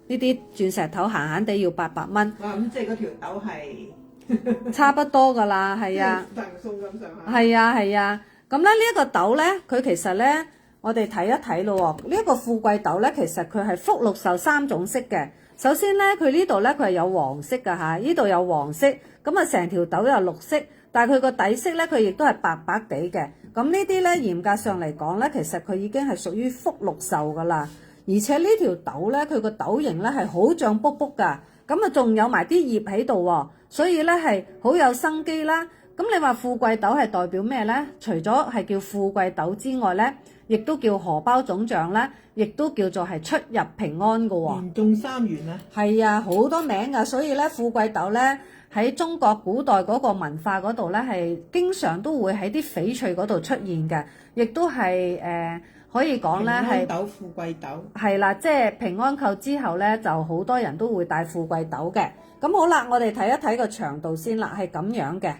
啲鑽石頭閒閒地要800蚊。哇！咁即係嗰條豆係差不多㗎啦，係啊。贈送咁上下。係啊係啊，咁咧呢一個豆咧，佢其實咧，我哋睇一睇咯喎。呢一個富貴豆咧，其實佢係福祿壽3種色嘅。首先咧，佢呢度咧佢係有黃色㗎嚇，呢度有黃色，咁啊成條豆有綠色，但係佢個底色咧，佢亦都係白白地嘅。咁呢啲咧嚴格上嚟講咧，其實佢已經係屬於福祿壽㗎啦。而且呢條豆咧，佢個豆形咧係好脹卜卜㗎，咁啊仲有埋啲葉喺度喎，所以咧係好有生機啦。咁你話富貴豆係代表咩呢？除咗係叫富貴豆之外呢，亦都叫荷包總長啦，亦都叫做係出入平安㗎喎。連中三元啊！係啊，好多名㗎，所以咧富貴豆呢，喺中國古代嗰個文化嗰度呢，係經常都會喺啲翡翠嗰度出現嘅，亦都係可以講呢係平安豆、富貴豆。係啦，即係平安扣之後呢，就好多人都會戴富貴豆嘅。咁好啦，我哋睇一睇個長度先啦，係咁樣嘅。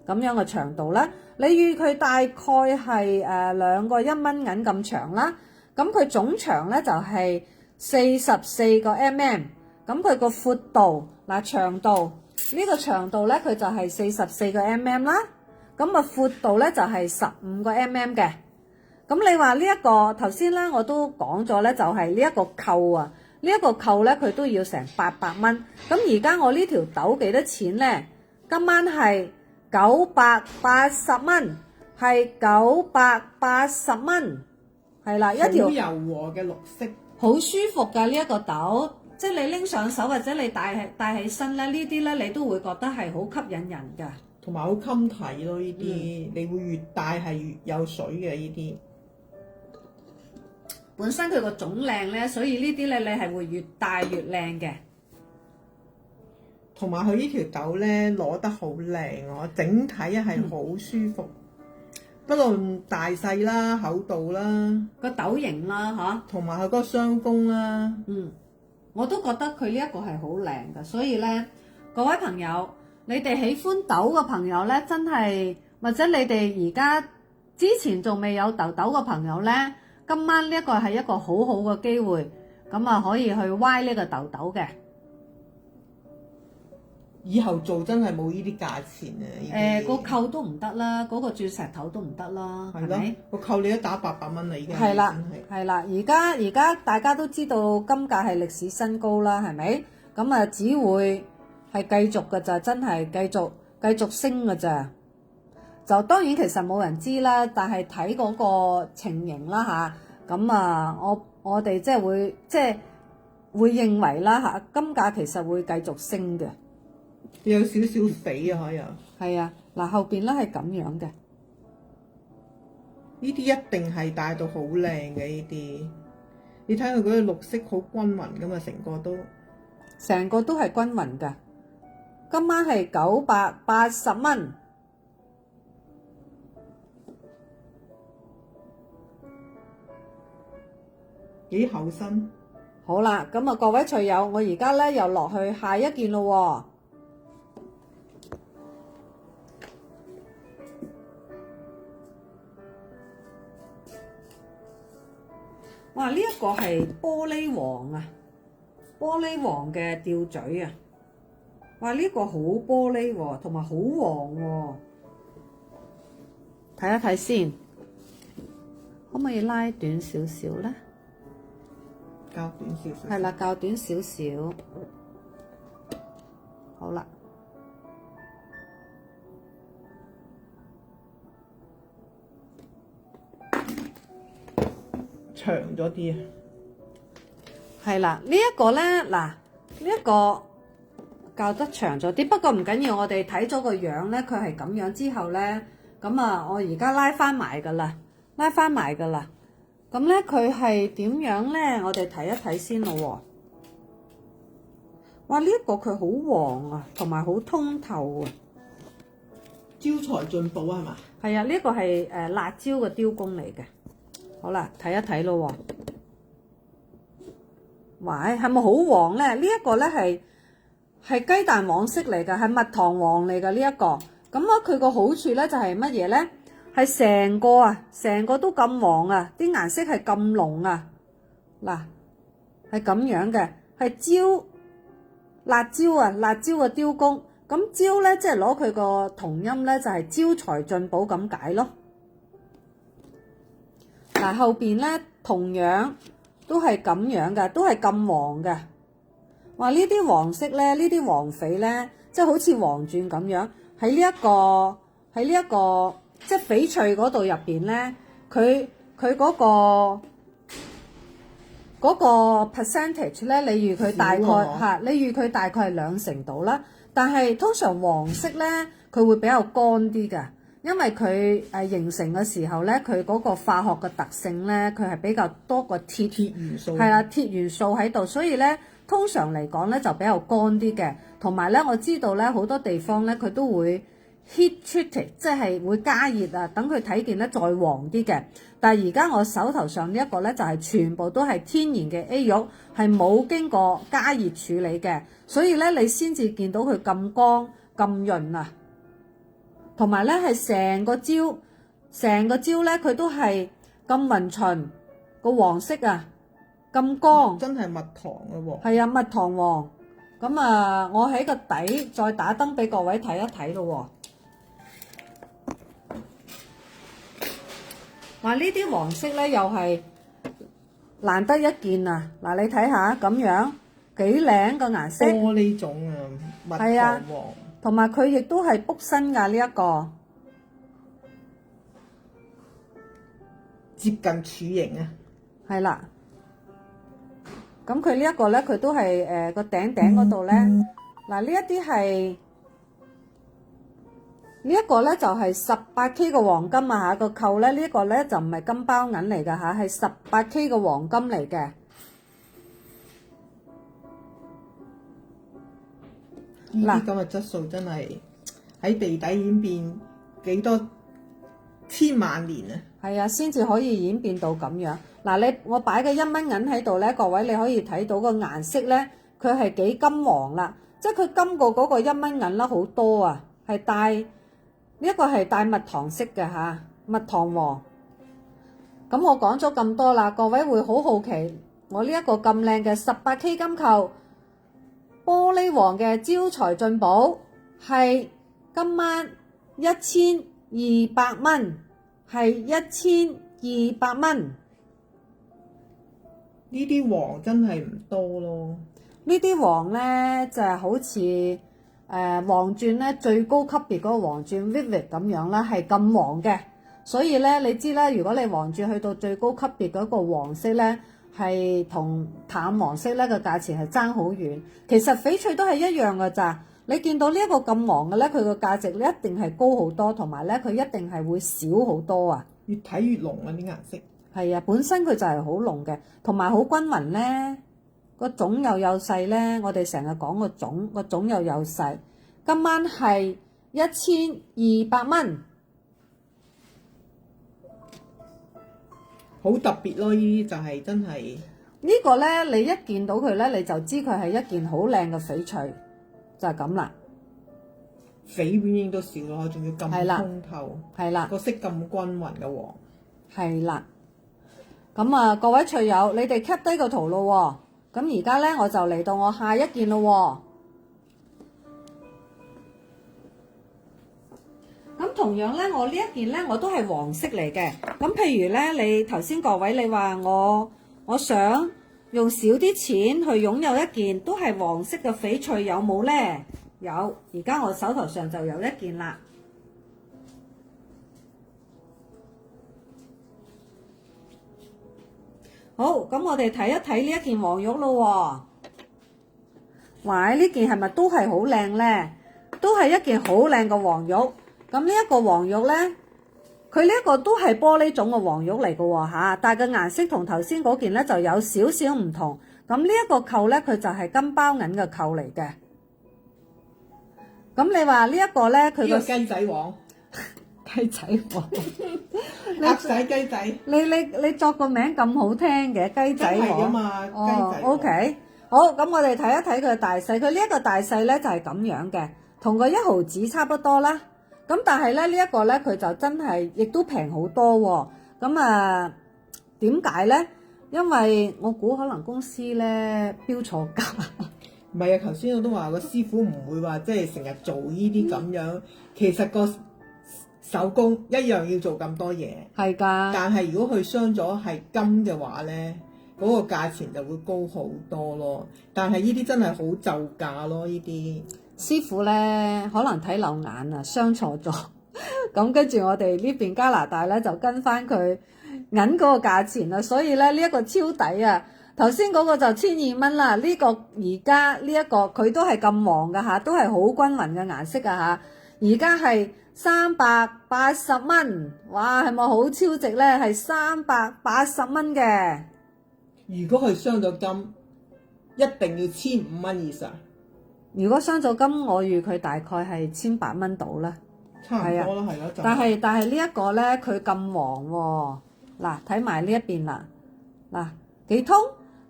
咁樣嘅長度啦，你預佢大概係2個1蚊銀咁長啦。咁佢總長咧就係44個 mm。咁佢個闊度長度呢個長度咧，佢就係44個 mm 啦。咁啊闊度咧就係15個 mm 嘅。咁你話呢一個頭先咧我都講咗咧，就係呢一個扣啊，呢一個扣咧佢都要成800蚊。咁而家我呢條豆幾多錢咧？今晚係980蚊，係980蚊，係啦，一條好柔和嘅綠色，好舒服㗎呢一個豆，即係你拎上手或者你戴起身咧，呢啲咧你都會覺得係好吸引人㗎，同埋好襟睇咯呢啲，你會越戴係越有水嘅呢啲。本身佢個種靚咧，所以呢啲咧你係會越戴越靚嘅。同埋佢呢條豆咧攞得好靚啊，整體係好舒服，不論大細啦、厚度啦、個豆型啦嚇，同埋佢嗰個雙峰啦，我都覺得佢呢一個係好靚㗎，所以咧各位朋友，你哋喜歡豆嘅朋友咧，真係或者你哋而家之前仲未有豆豆嘅朋友咧，今晚呢一個係一個好好嘅機會，咁啊可以去歪呢個豆豆嘅。以後做真係冇呢啲價錢啊！個扣都唔得啦，嗰個鑽石頭都唔得啦，係咪？個扣你都打800蚊啦，已經係啦，係啦，而家大家都知道金價係歷史新高啦，係咪？咁啊，只會係繼續㗎咋，真係繼續升㗎咋。就當然其實冇人知啦，但係睇嗰個情形啦嚇，咁啊，我哋即係會認為啦嚇，金價其實會繼續升嘅。有少少肥啊，可以啊。係啊，嗱後邊咧係咁樣嘅。呢啲一定係戴到好靚嘅呢啲。你睇佢嗰個綠色好均勻噶嘛，成個都係均勻㗎。今晚係980蚊。幾厚身。好啦，咁啊各位趣友，我而家咧又落去下一件咯喎。哇！呢一個係玻璃黃啊，玻璃黃嘅吊墜啊！哇！呢個好玻璃喎，同埋好黃喎。睇一睇先，可唔可以拉短少少咧？較短少少。係啦，較短少少。好啦。長咗啲啊。係啦，呢一個咧，嗱，呢一個較得長咗啲，不過唔緊要，我哋睇咗個樣咧，佢係咁樣之後咧，咁啊，我而家拉翻埋噶啦，拉翻埋噶啦。咁咧，佢係點樣咧？我哋睇一睇先咯喎。哇！呢一個佢好黃啊，同埋好通透啊。招財進寶係嘛？係啊，呢個係辣椒嘅雕工嚟嘅。好啦，睇一睇咯喎。喂，係咪好黃咧？呢一個咧係雞蛋黃色嚟㗎，係蜜糖黃嚟㗎呢一個。咁啊，佢個好處咧就係乜嘢咧？係成個都咁黃啊！啲顏色係咁濃啊！嗱，係咁樣嘅，係辣椒啊，辣椒嘅雕工。咁招咧，即係攞佢個同音咧，就係招財進寶咁解咯。嗱，後邊咧同樣都係咁樣嘅，都係咁黃嘅。話呢啲黃色咧，呢啲黃翡咧，即係好似黃鑽咁樣，喺呢一個即係翡翠嗰度入邊咧，佢嗰個 percentage 咧，你預佢大概嚇，你預佢大概係2成度啦。但係通常黃色咧，佢會比較乾啲嘅，因為佢形成嘅時候咧，佢嗰個化學嘅特性咧，佢係比較多個鐵元素，係啦，鐵元素喺度，所以咧通常嚟講咧就比較乾啲嘅。同埋咧，我知道咧好多地方咧佢都會 heat treated，即係會加熱啊，等佢睇見咧再黃啲嘅。但係而家我手頭上呢一個咧就係全部都係天然嘅 A 玉，係冇經過加熱處理嘅，所以咧你先至見到佢咁光咁潤啊。同埋咧係成個焦咧佢都係咁勻循個黃色啊，咁光，真係蜜糖嘅喎。係啊，蜜糖黃。咁啊，我喺個底再打燈俾各位睇一睇咯喎。話呢啲黃色咧又係難得一見啊！嗱，你睇下咁樣幾靚個顏色。玻璃種啊，蜜糖黃。同埋佢亦都係卜身㗎呢一個，接近柱形啊。係啦。咁佢呢一個咧，佢都係個頂嗰度咧。嗱，呢一啲係呢一個咧就係18K 嘅黃金啊嚇，個扣咧呢一個咧就唔係金包銀嚟㗎嚇，係18K 嘅黃金嚟嘅。呢啲咁嘅質素真係喺地底演變幾多千萬年啊！係啊，先至可以演變到咁樣。嗱，我擺嘅1蚊銀喺度咧，各位你可以睇到個顏色咧，佢係幾金黃啦，即係佢金過嗰個1蚊銀啦好多啊，係帶呢一個係帶蜜糖色嘅嚇，蜜糖黃。咁我講咗咁多啦，各位會好好奇我呢一個咁靚嘅18K 金扣玻璃黃嘅招財進寶係今晚1200蚊，係1200蚊。呢啲黃真係唔多咯。呢啲黃咧就係好似黃鑽咧最高級別嗰個黃鑽 Vivid 咁樣啦，係咁黃嘅。所以咧你知啦，如果你黃鑽去到最高級別嗰個黃色咧，係同淡黃色咧個價錢係爭好遠。其實翡翠都係一樣㗎咋。你見到呢一個咁黃嘅咧，佢個價值咧一定係高好多，同埋咧佢一定係會少好多啊。越睇越濃啊啲顏色。係啊，本身佢就係好濃嘅，同埋好均勻咧。個種又有細咧，我哋成日講個種又有細。今晚係1200蚊，好特別咯！呢啲就係真係呢個咧，你一見到佢咧，你就知佢係一件好靚嘅翡翠，就係咁啦。翡本應都少咯，仲要咁通透，係啦，個色咁均勻嘅黃，係啦。咁啊，各位翠友，你哋 cap 低個圖咯喎。咁而家咧，我就嚟到我下一件咯喎。咁同同樣咧，我呢一件咧我都係黃色嚟嘅。咁譬如咧，你頭先各位你話我想用少啲錢去擁有一件都係黃色嘅翡翠，有冇咧？有，而家我手頭上就有一件啦。好，咁我哋睇一睇呢一件黃玉咯喎。哇！呢件係咪都係好靚咧？都係一件好靚嘅黃玉。咁呢一個黃玉咧，佢呢一個都係玻璃種嘅黃玉嚟嘅喎嚇，但係個顏色同頭先嗰件咧就有少少唔同。咁呢一個扣咧，佢就係金包銀嘅扣嚟嘅。咁你話呢一個咧，佢個雞仔黃，雞仔黃，鴨仔雞仔，你作個名咁好聽嘅雞仔黃啊嘛，哦雞仔，OK，好，咁我哋睇一睇佢嘅大細，佢呢一個大細咧就係咁樣嘅，同個1毫子差不多啦。咁但係咧呢一個咧佢就真係亦都平好多喎。咁啊點解咧？因為我估可能公司咧標錯價。唔係啊，頭先我都話個師傅唔會話即係成日做呢啲咁樣，其實個手工一樣要做咁多嘢。係㗎。但係如果佢鑲咗係金嘅話咧，嗰個價錢就會高好多咯。但係呢啲真係好就價咯，呢啲師傅咧可能睇漏眼啊，鑲錯咗。咁跟住我哋呢邊加拿大咧就跟翻佢銀嗰個價錢啦，所以咧呢一個超抵啊！頭先嗰個就1200蚊啦，呢個而家呢一個佢都係咁黃㗎嚇，都係好均勻嘅顏色啊嚇。而家係380蚊，哇，係咪好超值咧？係380蚊嘅。如果佢鑲咗金，一定要1500蚊以上。如果鑲咗金，我預佢大概係1800蚊到啦。差唔多啦，係咯。但係呢一個咧，佢咁黃喎。嗱，睇埋呢一邊啦。嗱，幾通？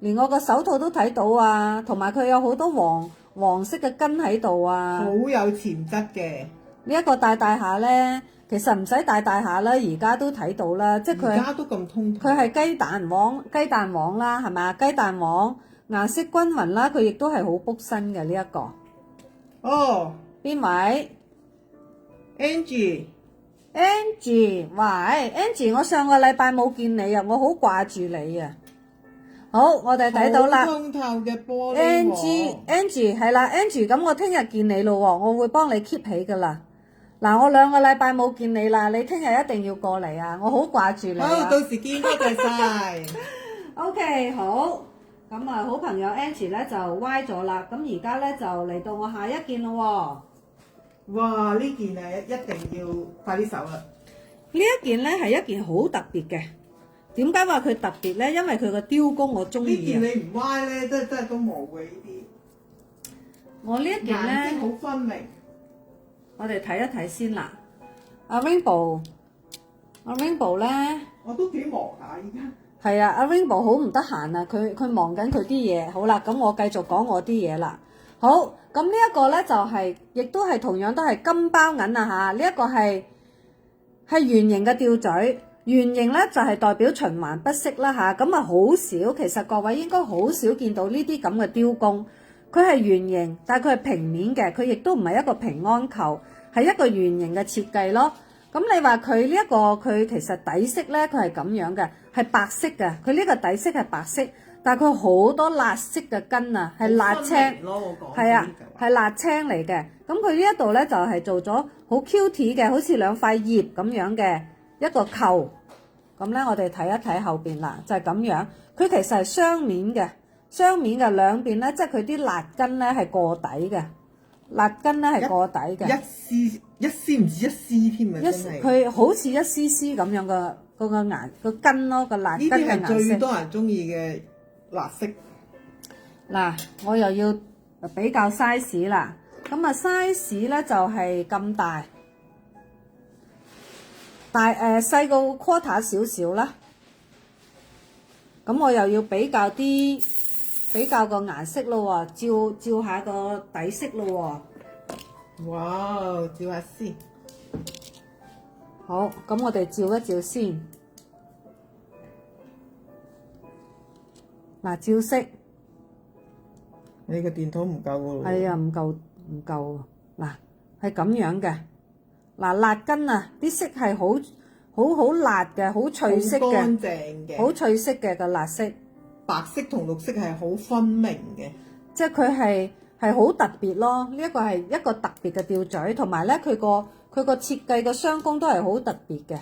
連我個手套都睇到啊，同埋佢有好多黃色嘅根喺度啊。好有潛質嘅。呢一個大下咧，其實唔使大下啦，而家都睇到啦，即係佢。而家都咁通透。佢係雞蛋黃啦，係咪啊？雞蛋黃顏色均勻啦，佢亦都係好卜身嘅呢一個。哦。邊位 ？Angie，喂 Angie， 我上個禮拜冇見你啊，我好掛住你啊。好，我哋睇到啦。好通透嘅玻璃。Angie 係啦 ，Angie， 咁我聽日見你咯喎，我會幫你 keep 起噶啦。嗱，我2個禮拜冇見你啦，你聽日一定要過嚟啊，我好掛住你啊。好，到時見，多謝晒。OK， 好。咁啊，好朋友 Angie 咧就歪咗啦，咁而家咧就嚟到我下一件咯喎。哇！呢件係一定要快啲手啦。呢一件咧係一件好特別嘅。點解話佢特別咧？因為佢個雕工我中意。呢件你唔歪咧，真係都冇嘅呢啲。我呢一件咧，顏色好分明。我哋睇一睇先啦。阿 Rainbow 咧，我都幾忙下依家。係啊，阿 Rainbow 好唔得閒啊，佢忙緊佢啲嘢。好啦，咁我繼續講我啲嘢啦。好，咁呢一個咧就係，亦都係同樣都係金包銀啊嚇。呢一個係圓形嘅吊墜。圓形咧就係代表循環不息啦嚇，咁啊好少，其實各位應該好少見到呢啲咁嘅雕工。佢係圓形，但係佢係平面嘅，佢亦都唔係一個平安扣，係一個圓形嘅設計咯。咁你話佢呢一個佢其實底色咧，佢係咁樣嘅，係白色嘅。佢呢個底色係白色，但係佢好多蠟色嘅根啊，係蠟青，係啊，係蠟青嚟嘅。咁佢呢一度咧就係做咗好 cute 嘅，好似兩塊葉咁樣嘅一個扣。咁咧，我哋睇一睇後邊啦，就係咁樣。佢其實係雙面嘅兩邊咧，即係佢啲蠟根咧係過底嘅，蠟根咧係過底嘅。一絲唔止一絲添啊！真係佢好似一絲絲咁樣嘅嗰個顏個根咯，個蠟根嘅顏色。呢啲係最多人中意嘅蠟色。嗱，我又要比較 size 啦。咁啊 size 咧就係咁大。細個 quarter 少少啦，咁我又要比較個顏色咯喎，照下個底色咯喎。哇！照下先。好，咁我哋照一照先。嗱，照色。你個電筒唔夠喎。係啊，唔夠。嗱，係咁樣嘅。嗱，辣根啊，啲色係好辣嘅，好脆色好乾嘅，淨嘅，好脆色嘅個辣色，白色同綠色係好分明嘅。即係佢係好特別咯。呢一個係一個特別嘅吊墜，同埋咧佢個設計個雙工都係好特別嘅。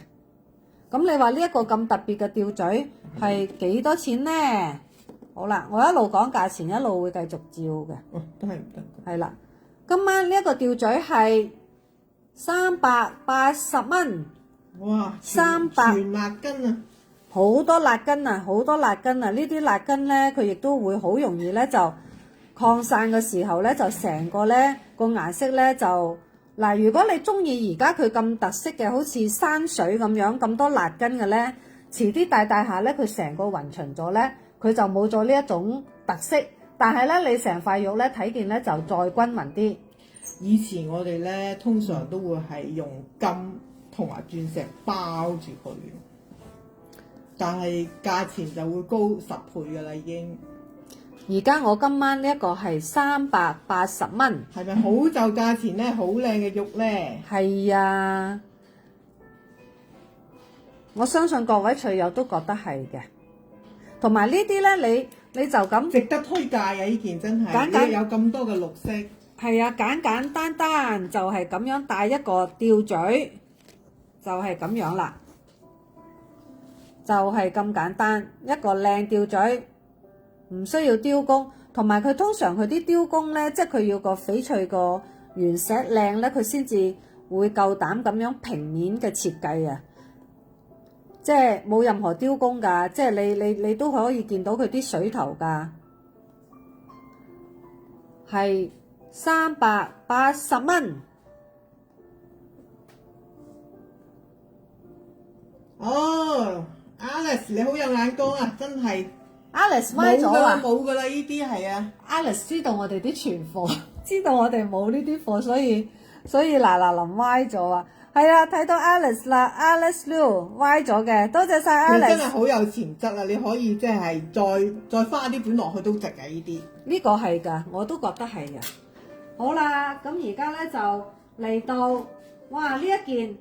咁你話呢一個咁特別嘅吊墜係幾多錢呢？好啦，我一路講價錢，一路會繼續照嘅。哦，都係唔得。係啦，今晚呢一個吊墜係380蚊。哇！全辣根啊！好多辣根啊，好多辣根啊！呢啲辣根咧，佢亦都會好容易咧就擴散嘅時候咧，就成個咧個顏色咧就嗱。如果你中意而家佢咁特色嘅，好似山水咁樣咁多辣根嘅咧，遲啲大下咧，佢成個勻巡咗咧，佢就冇咗呢一種特色。但係咧，你成塊玉咧睇見咧就再均勻啲。以前我哋咧通常都會係用金同埋鑽石包住佢，但係價錢就會高10倍㗎啦已經。而家我今晚呢一個係380蚊，係咪好就價錢咧？好靚嘅玉咧？係啊，我相信各位趣友都覺得係嘅。同埋呢啲咧，你就咁值得推介啊！呢件真係簡簡有咁多嘅綠色。係啊，簡簡單單就係咁樣戴一個吊墜，就係咁樣啦，就係咁簡單一個靚吊墜。唔需要雕工，同埋佢通常佢啲雕工咧，即係佢要個翡翠個原石靚咧，佢先至會夠膽咁樣平面嘅設計啊！即係冇任何雕工㗎，即係你都可以見到佢啲水頭㗎，係380蚊。哦，Alice 你好有眼光啊！真係。Alice 歪咗啊！冇㗎啦，呢啲係啊。Alice 知道我哋啲存貨，知道我哋冇呢啲貨，所以嗱臨歪咗啊！係啊，睇到 Alice 啦 ，Alice Liu 歪咗嘅，多謝晒 Alice。真係好有潛質啊！你可以即係再花啲本落去都值啊！呢啲呢個係㗎，我都覺得係㗎。好啦，咁而家咧就嚟到，哇！呢一件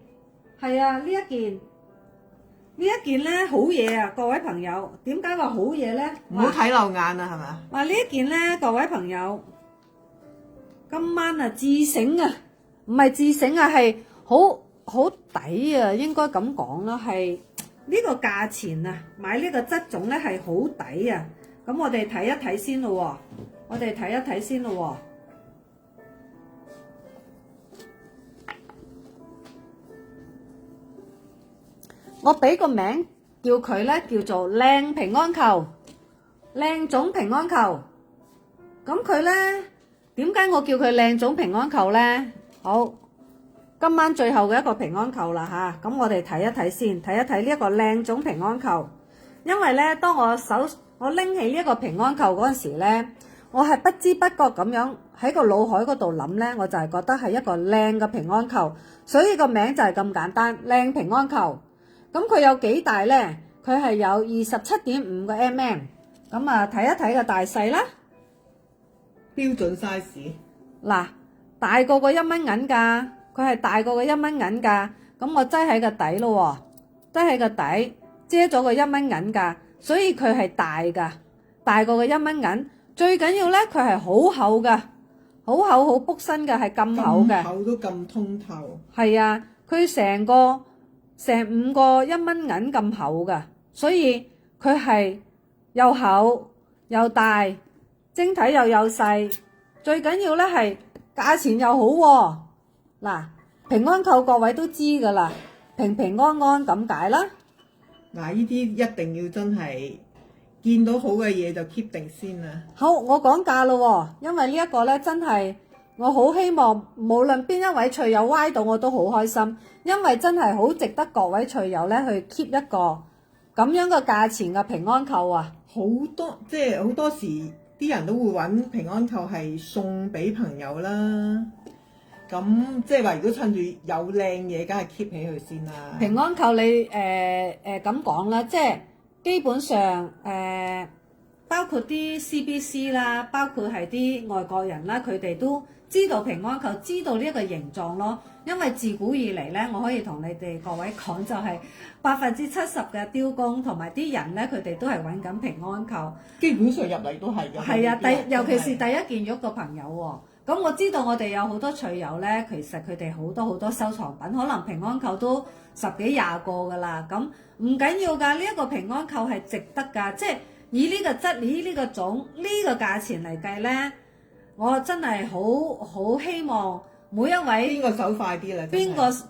係啊，呢一件咧好嘢啊！各位朋友，點解話好嘢咧？唔好睇漏眼啊，係咪啊？話呢一件咧，各位朋友，今晚啊自醒啊，唔係自醒啊，係好抵啊，應該咁講啦，係呢個價錢啊，買呢個質種咧係好抵啊！咁我哋睇一睇先咯喎，我俾個名叫佢咧，叫做靚平安球，靚種平安球。咁佢咧，點解我叫佢靚種平安球咧？好，今晚最後嘅一個平安球啦吓，咁我哋睇一睇先，睇一睇呢一個靚種平安球。因為咧，當我拎起呢一個平安球嗰陣時咧，我係不知不覺咁樣喺個腦海嗰度諗咧，我就係覺得係一個靚嘅平安球，所以個名就係咁簡單，靚平安球。咁佢有幾大咧？佢係有27.5個 mm。咁啊，睇一睇個大細啦。標準 size。嗱，大過個1蚊銀㗎，佢係大過個1蚊銀㗎。咁我擠喺個底咯喎，擠喺個底遮咗個1蚊銀㗎，所以佢係大㗎，大過個1蚊銀。最緊要咧，佢係好厚㗎，好厚好卜身㗎，係咁厚嘅。咁厚都咁通透。係啊，佢成5個1蚊銀咁厚㗎，所以佢係又厚又大，晶體又有細，最緊要咧係價錢又好喎。嗱，平安扣各位都知㗎啦，平平安安咁解啦。嗱，呢啲一定要真係見到好嘅嘢就 keep 定先啦。好，我講價咯喎，因為呢一個咧真係我好希望無論邊一位趣友歪到我都好開心，因為真係好值得各位趣友咧去 keep 一個咁樣嘅價錢嘅平安扣啊！好多時啲人都會揾平安扣係送俾朋友啦。咁即係話，如果趁住有靚嘢，梗係 keep 起佢先啦。平安扣你咁講啦，即係基本上不包括啲 CBC 啦，包括係啲外國人啦，佢哋都知道平安扣，知道呢一個形狀咯。因為自古以嚟咧，我可以同你哋各位講，就係70%嘅雕工同埋啲人咧，佢哋都係揾緊平安扣。基本上入嚟都係嘅。係啊，尤其是第一件喐個朋友喎。咁我知道我哋有好多趣友咧，其實佢哋好多收藏品，可能平安扣都10幾20個㗎啦。咁唔緊要㗎，呢一個平安扣係值得㗎，即係以呢個質、以呢個種、呢個價錢嚟計咧，我真係好希望每一位邊個手快啲啦？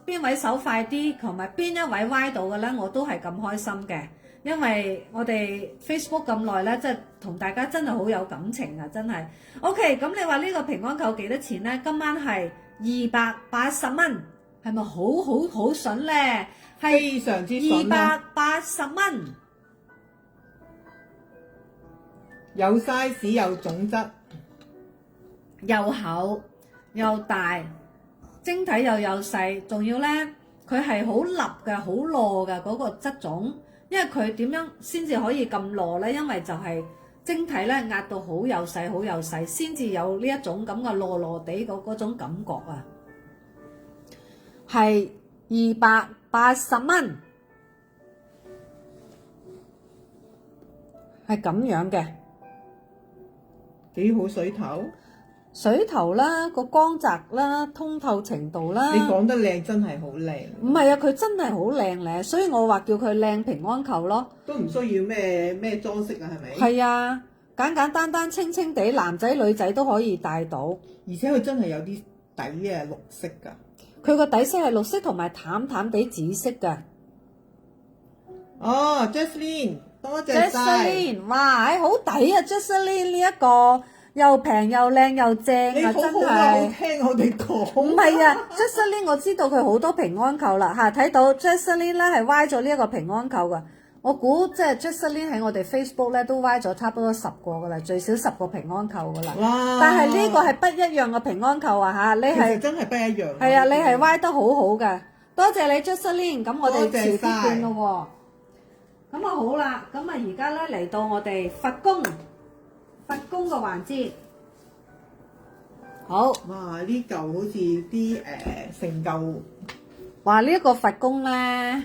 邊位手快啲，同埋邊一位歪到嘅咧，我都係咁開心嘅。因為我哋 Facebook 咁耐咧，即係同大家真係好有感情啊！真係。OK， 咁你話呢個平安扣幾多錢咧？今晚係280蚊，係咪好筍咧？非常之筍啊！280蚊，有 size 有種質，又厚又大，晶體又有細，仲要咧佢係好立嘅、好糯嘅嗰個質種。因為佢點樣先至可以咁糯咧？因為就係晶體咧壓到好幼細，先至有呢一種咁嘅糯地嗰種感覺啊！係280蚊，係咁樣嘅，幾好水頭。水頭啦，個光澤啦，通透程度啦。你講得靚，真係好靚。唔係啊，佢真係好靚咧，所以我話叫佢靚平安扣咯。都唔需要咩裝飾啊，係咪？係啊，簡單清清地，男仔女仔都可以戴到。而且佢真係有啲底綠色㗎。佢個底色係綠色同埋淡地紫色㗎。哦 ，Jesslyn， 多謝晒。Jesslyn， 哇，好抵啊 Jesslyn 呢一個。又平又靚又正啊！真係，聽我哋講。唔係啊 Jesslyn 我知道佢好多平安扣啦嚇，睇到 Jesslyn 咧係歪咗呢一個平安扣噶。我估即係 Jesslyn 喺我哋 Facebook 咧都歪咗差不多10個噶啦，最少10個平安扣噶啦。哇！但係呢個係不一樣嘅平安扣啊嚇，你係真係不一樣。係啊，你係歪得好好嘅，多謝你 Jesslyn。咁我哋遲啲見咯喎。咁啊好啦，咁啊而家咧嚟到我哋佛工嘅環節，好哇！呢嚿好似啲成嚿，話呢一個佛工咧，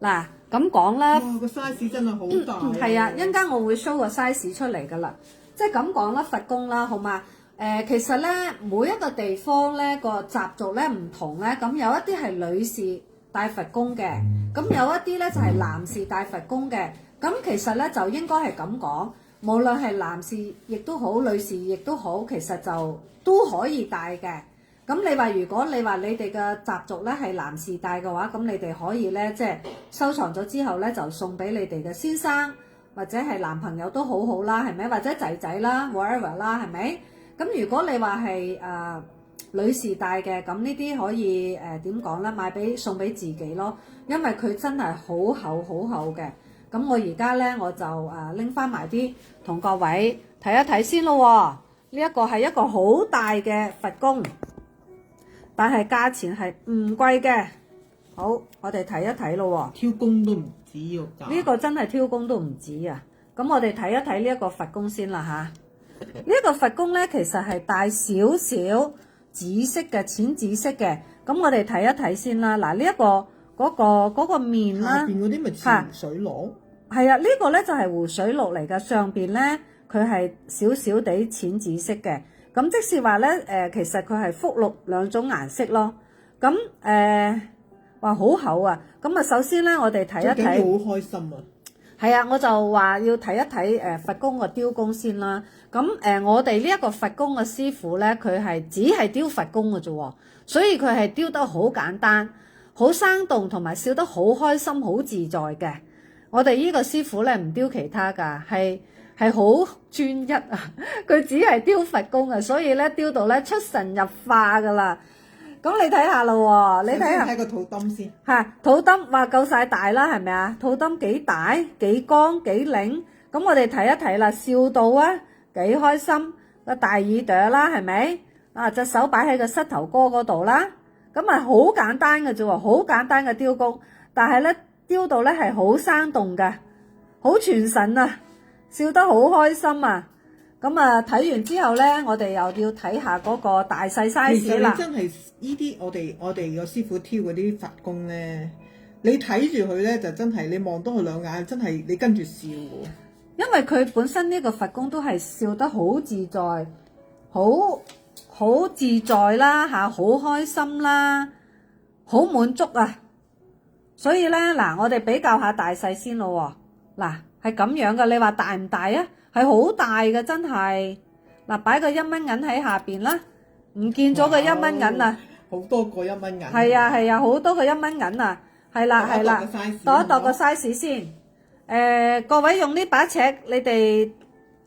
嗱咁講啦，哇個 size 真係好大。係啊，一陣間我會 show 個 size 出嚟噶啦，即係咁講啦，佛工啦，好嘛？其實咧每一個地方咧個習俗咧唔同咧，咁有一啲係女士戴佛工嘅，咁有一啲咧就係男士戴佛工嘅，咁其實咧就應該係咁講。無論係男士亦都好，女士亦都好，其實就都可以戴嘅。咁你話如果你話你哋嘅習俗咧係男士戴嘅話，咁你哋可以咧即係收藏咗之後咧就送俾你哋嘅先生或者係男朋友都好好啦，係咪？或者仔仔啦 whatever 啦，係咪？咁如果你話係女士戴嘅，咁呢啲可以點講咧？送俾自己咯，因為佢真係好厚嘅。咁我而家咧我就拎翻埋啲同各位睇一睇先咯。呢一個係一個好大嘅佛工，但係價錢係唔貴嘅。好，我哋睇一睇咯。挑工都唔止喎，呢個真係挑工都唔止啊！咁我哋睇一睇呢一個佛工先啦嚇。呢一個佛工咧其實係帶少少紫色嘅，淺紫色嘅。咁我哋睇一睇先啦。嗱，呢一個嗰個面啦，下邊嗰啲咪潛水螺。係啊，呢個咧就係湖水綠嚟㗎，上邊咧佢係少少地淺紫色嘅。咁即是話咧，其實佢係福綠兩種顏色咯。咁話好厚啊！咁啊，首先咧我哋睇一睇，好開心啊！係啊，我就話要睇一睇佛工個雕工先啦。咁我哋呢一個佛工嘅師傅咧，佢係只係雕佛工嘅啫喎，所以佢係雕得好簡單、好生動，同埋笑得好開心、好自在嘅。我哋呢個師傅咧唔雕其他㗎，係好專一啊！佢只係雕佛工啊，所以咧雕到咧出神入化㗎啦。咁你睇下咯喎，你睇個肚墩先嚇，肚墩話夠晒大啦，係咪啊？肚墩幾大、幾光、幾靚？咁我哋睇一睇啦，笑到啊幾開心，個大耳朵啦，係咪？隻手擺喺個膝頭哥嗰度啦，咁啊好簡單嘅啫喎，好簡單嘅雕工，但係咧雕到咧係好生動嘅，好傳神啊！笑得好開心啊！咁啊睇完之後咧，我哋又要睇下嗰個大細 size 啦。其實你真係呢啲我哋個師傅挑嗰啲佛公咧，你睇住佢咧就真係你望多佢兩眼，真係你跟住笑喎。因為佢本身呢個佛公都係笑得好自在，好自在啦嚇，好開心啦，好滿足啊！所以咧嗱，我哋比較下大細先咯喎。嗱係咁樣嘅，你話大唔大啊？係好大嘅，真係。嗱，擺個1蚊銀喺下邊啦，唔見咗個1蚊銀啊！好多個1蚊銀。係啊，好多個1蚊銀啊！係啦，度一度個 size 先。各位用呢把尺，你哋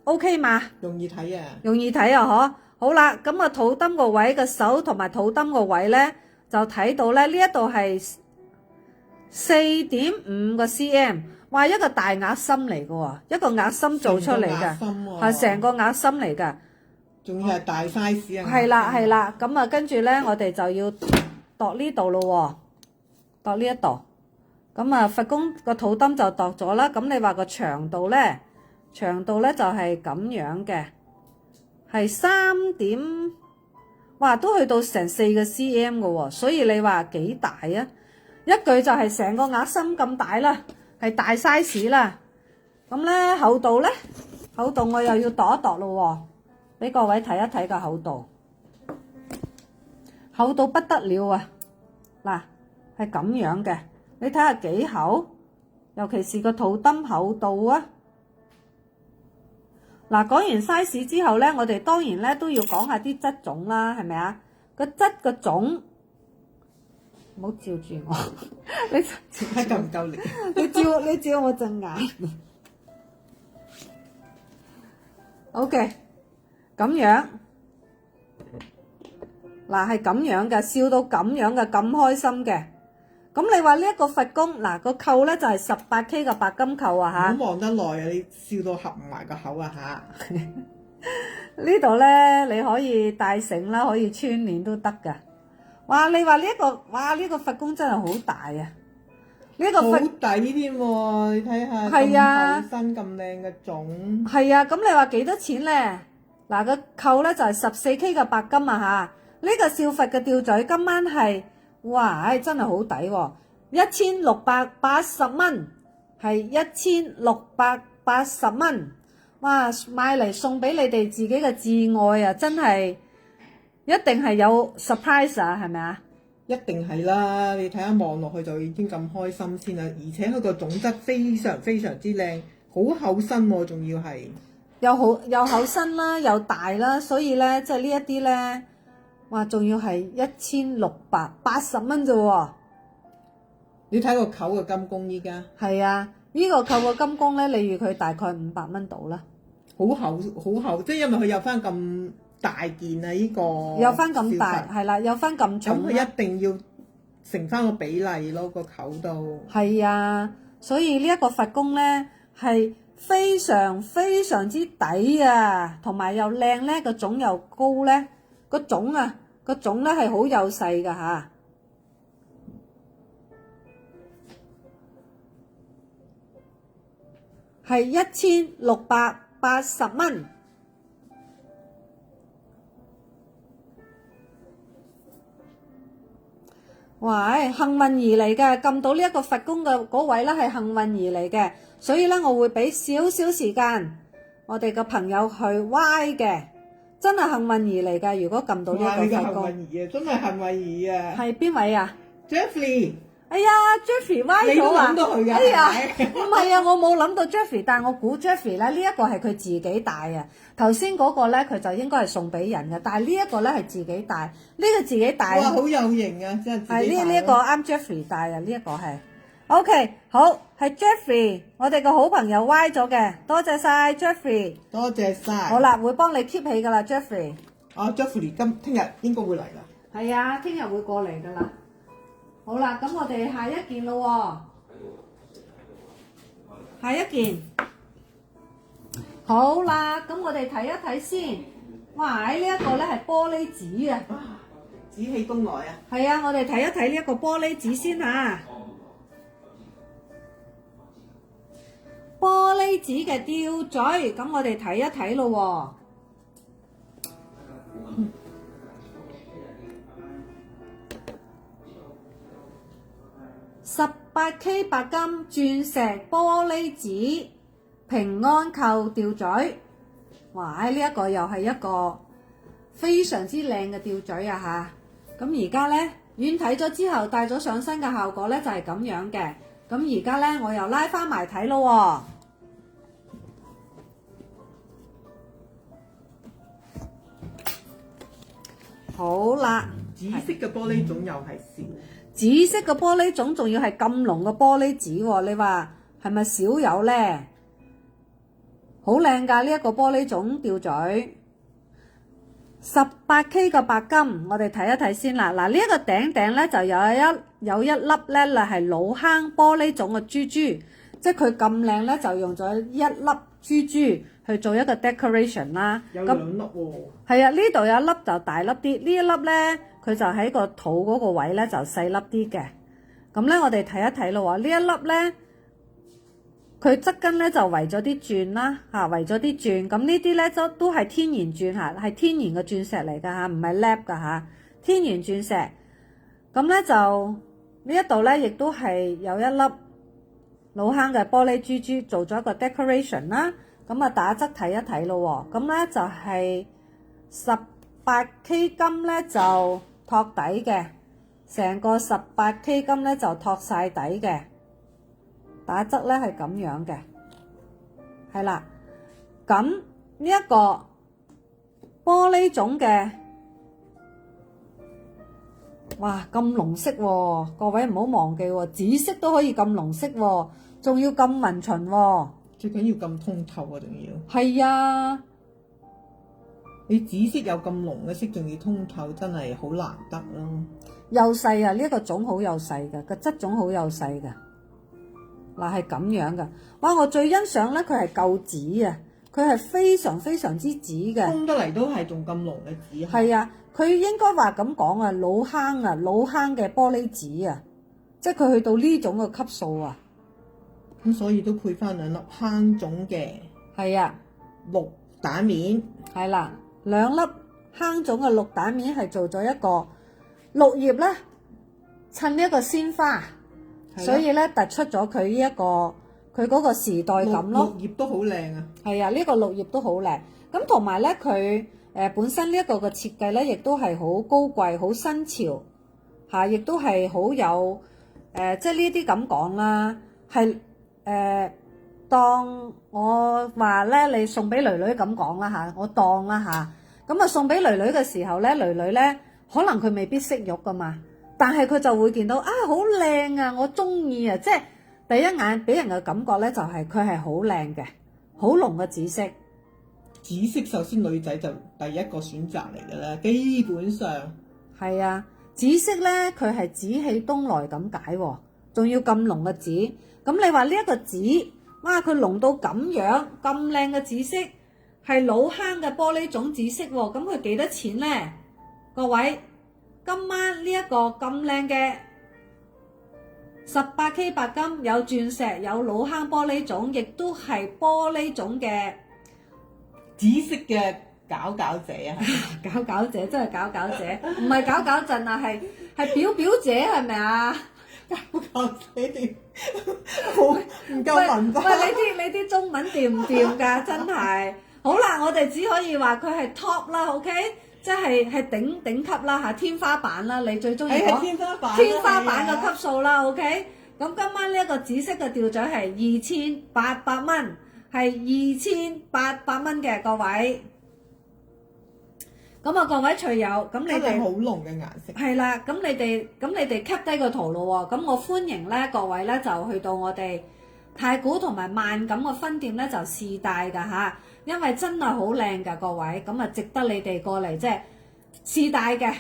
OK 嘛？容易睇啊！容易睇啊，嗬！好啦，咁啊，肚墩個位嘅手同埋肚墩個位咧，就睇到咧，呢一度係4.5個 cm。哇！一個大額心嚟嘅喎，一個額心做出嚟嘅，係成個額心嚟嘅，仲要係大 size 啊！係啦，咁啊，跟住咧，我哋就要度呢度咯喎，度呢一度。咁啊，佛公個肚墩就度咗啦。咁你話個長度咧就係咁樣嘅，係3點，哇，都去到成4個 cm 嘅喎。所以你話幾大啊？一句就係成個額心咁大啦。係大 size 啦，咁咧厚度我又要度一度咯喎，俾各位睇一睇個厚度，厚度不得了啊！嗱，係咁樣嘅，你睇下幾厚，尤其是個肚墩厚度啊！嗱，講完 size 之後咧，我哋當然咧都要講下啲質種啦，係咪啊？個質個種。唔好照住我，你睇夠唔夠力？你照我隻眼。OK，咁樣，嗱係咁樣嘅，笑到咁樣嘅，咁開心嘅。咁你話呢一個佛公，嗱個扣咧就係18K 嘅白金扣啊嚇。唔好望得耐啊！你笑到合唔埋個口啊嚇！呢度咧你可以帶繩啦，可以穿鏈都得㗎。哇！你話呢個佛公真係好大啊！呢個佛好抵添喎，你睇下咁厚身咁靚嘅種。係啊，咁你話幾多錢咧？嗱個扣咧就係14K 嘅白金啊嚇！呢個笑佛嘅吊墜今晚係哇，唉真係好抵喎，1680蚊，係1680蚊。哇！買嚟送俾你哋自己嘅摯愛啊，真係〜一定係有 surprise 啊，係咪啊？一定係啦，你睇下望落去就已經咁開心先啦，而且佢個種質非常非常之靚，好厚身喎，仲要係又厚身啦，又大啦，所以咧即係呢一啲咧，哇，仲要係1680蚊啫喎！你睇個扣嘅金弓依家係啊，呢個扣嘅金弓咧，你預佢大概500蚊到啦，好厚，即係因為佢有翻咁大件啊！呢個有翻咁大，係啦，有翻咁重，咁佢一定要成翻個比例咯，個口度。係啊，所以呢一個佛公咧係非常非常之抵啊，同埋又靚咧，個種又高咧，個種咧係好幼細噶嚇，係1680蚊。哇！幸運兒嚟嘅，撳到呢一個佛公嘅嗰位咧係幸運兒嚟嘅，所以咧我會俾少少時間我哋嘅朋友去 Y 嘅，真係幸運兒嚟嘅。如果撳到呢一個佛公，幸運兒啊，真係幸運兒啊！係邊位啊 ？Jeffrey。哎呀 ，Jeffrey Y 咗啊！你都諗到佢㗎？哎呀，唔係啊，我冇諗到 Jeffrey，但係我估 Jeffrey 咧呢一個係佢自己帶啊。頭先嗰個咧佢就應該係送俾人嘅，但係呢一個咧係自己帶，呢個自己帶。哇，好有型啊！真係自己帶。係呢一個啱 Jeffrey 帶啊，呢一個係。OK，好，係 Jeffrey，我哋個好朋友 Y 咗嘅，多謝晒 Jeffrey。多謝晒。好啦，會幫你 keep 起㗎啦 Jeffrey。啊 Jeffrey，聽日應該會嚟啦。係啊，聽日會過嚟㗎啦。好啦，咁我哋下一件咯喎，下一件。好啦，咁我哋睇一睇先。哇！呢一個咧係玻璃紙啊，紫氣東來啊。係啊，我哋睇一睇呢一個玻璃紙先嚇。玻璃紙嘅吊嘴，咁我哋睇一睇咯喎。18K 白金鑽石玻璃紙平安扣吊嘴，哇！呢一個又係一個非常之靚嘅吊嘴啊嚇！咁而家呢，遠睇咗之後戴咗上身嘅效果呢，就係咁樣嘅。咁而家呢，我又拉翻埋睇咯喎。好啦，紫色嘅玻璃種又係少，紫色嘅玻璃種仲要係咁濃嘅玻璃紙喎，你話係咪少有呢？好靚㗎呢一個玻璃種吊嘴。18K 嘅白金，我哋睇一睇先啦。嗱，呢一個頂咧就有一粒咧係老坑玻璃種嘅珠珠，即係佢咁靚咧就用咗一粒珠珠去做一個 decoration 啦。有兩粒喎。係啊，呢度有一粒就大粒啲，呢一粒咧佢就喺個肚嗰個位咧就細粒啲嘅。咁咧我哋睇一睇咯喎，呢一粒咧。佢側根咧就圍咗啲鑽啦，圍咗啲鑽，咁呢啲咧都係天然鑽嚇，係天然嘅鑽石嚟㗎嚇，唔係 lab 㗎嚇，天然鑽石。咁咧就呢一度咧，亦都係有一粒老坑嘅玻璃珠珠做咗一個 decoration 啦。咁啊打側睇一睇咯喎，咁咧就係18K 金咧就托底嘅，成個18K 金咧就托晒底嘅。打側咧係咁樣嘅，係啦。咁呢一個玻璃種嘅，哇咁濃色喎！各位唔好忘記喎，紫色都可以咁濃色喎，仲要咁勻循喎。最緊要咁通透啊，仲要。係啊，你紫色有咁濃嘅色，仲要通透，真係好難得咯。幼細啊！呢一個種好幼細㗎，個質種好幼細㗎。嗱係咁樣噶，哇！我最欣賞咧，佢係夠紫啊，佢係非常非常之紫嘅，烘得嚟都係仲咁濃嘅紫。係啊，佢應該話咁講啊，老坑嘅玻璃紙啊，即係佢去到呢種嘅級數啊，咁所以都配翻兩粒坑種嘅，係啊，綠蛋面，係啦，兩粒坑種嘅綠蛋面係做咗一個綠葉咧，襯呢一個鮮花。所以咧突出咗佢呢一個佢嗰個時代感咯。綠葉都好靚啊！係啊，呢個綠葉都好靚。咁同埋咧，佢本身呢一個嘅設計咧，亦都係好高貴、好新潮嚇，亦都係好有即係呢啲咁講啦，係當我話咧，你送俾囡囡咁講啦嚇，我當啦嚇。咁啊送俾囡囡嘅時候咧，囡囡咧可能佢未必識玉噶嘛。但係佢就會見到啊，好靚啊，我中意啊！即係第一眼俾人嘅感覺咧，就係佢係好靚嘅，好濃嘅紫色。紫色首先女仔就第一個選擇嚟嘅啦，基本上係啊，紫色咧佢係紫氣東來咁解喎，仲要咁濃嘅紫。咁你話呢一個紫，哇！佢濃到咁樣咁靚嘅紫色，係老坑嘅玻璃種紫色喎，咁佢幾多錢咧？各位？今晚呢一個咁靚嘅18K 白金，有鑽石，有老坑玻璃種，亦都係玻璃種嘅紫色嘅佼佼者啊！佼佼者真係佼佼者，唔係佼佼陣啊，係表表姐係咪啊？佼佼者哋好唔夠文化。喂，你啲中文掂唔掂㗎？真係好啦，我哋只可以話佢係 top 啦 ，OK？即係頂級啦嚇，天花板啦，你最中意講天花板嘅級數啦 ，OK？咁今晚呢一個紫色嘅吊嘴係2800蚊，係2800蚊嘅各位。咁啊，各位隨友，咁你哋好濃嘅顏色。係啦，咁你哋 cap 低個圖咯喎，咁我歡迎咧各位咧就去到我哋太古同埋萬錦嘅分店咧就試戴㗎嚇。因為真係好靚㗎，各位，咁啊值得你哋過嚟即係試戴嘅，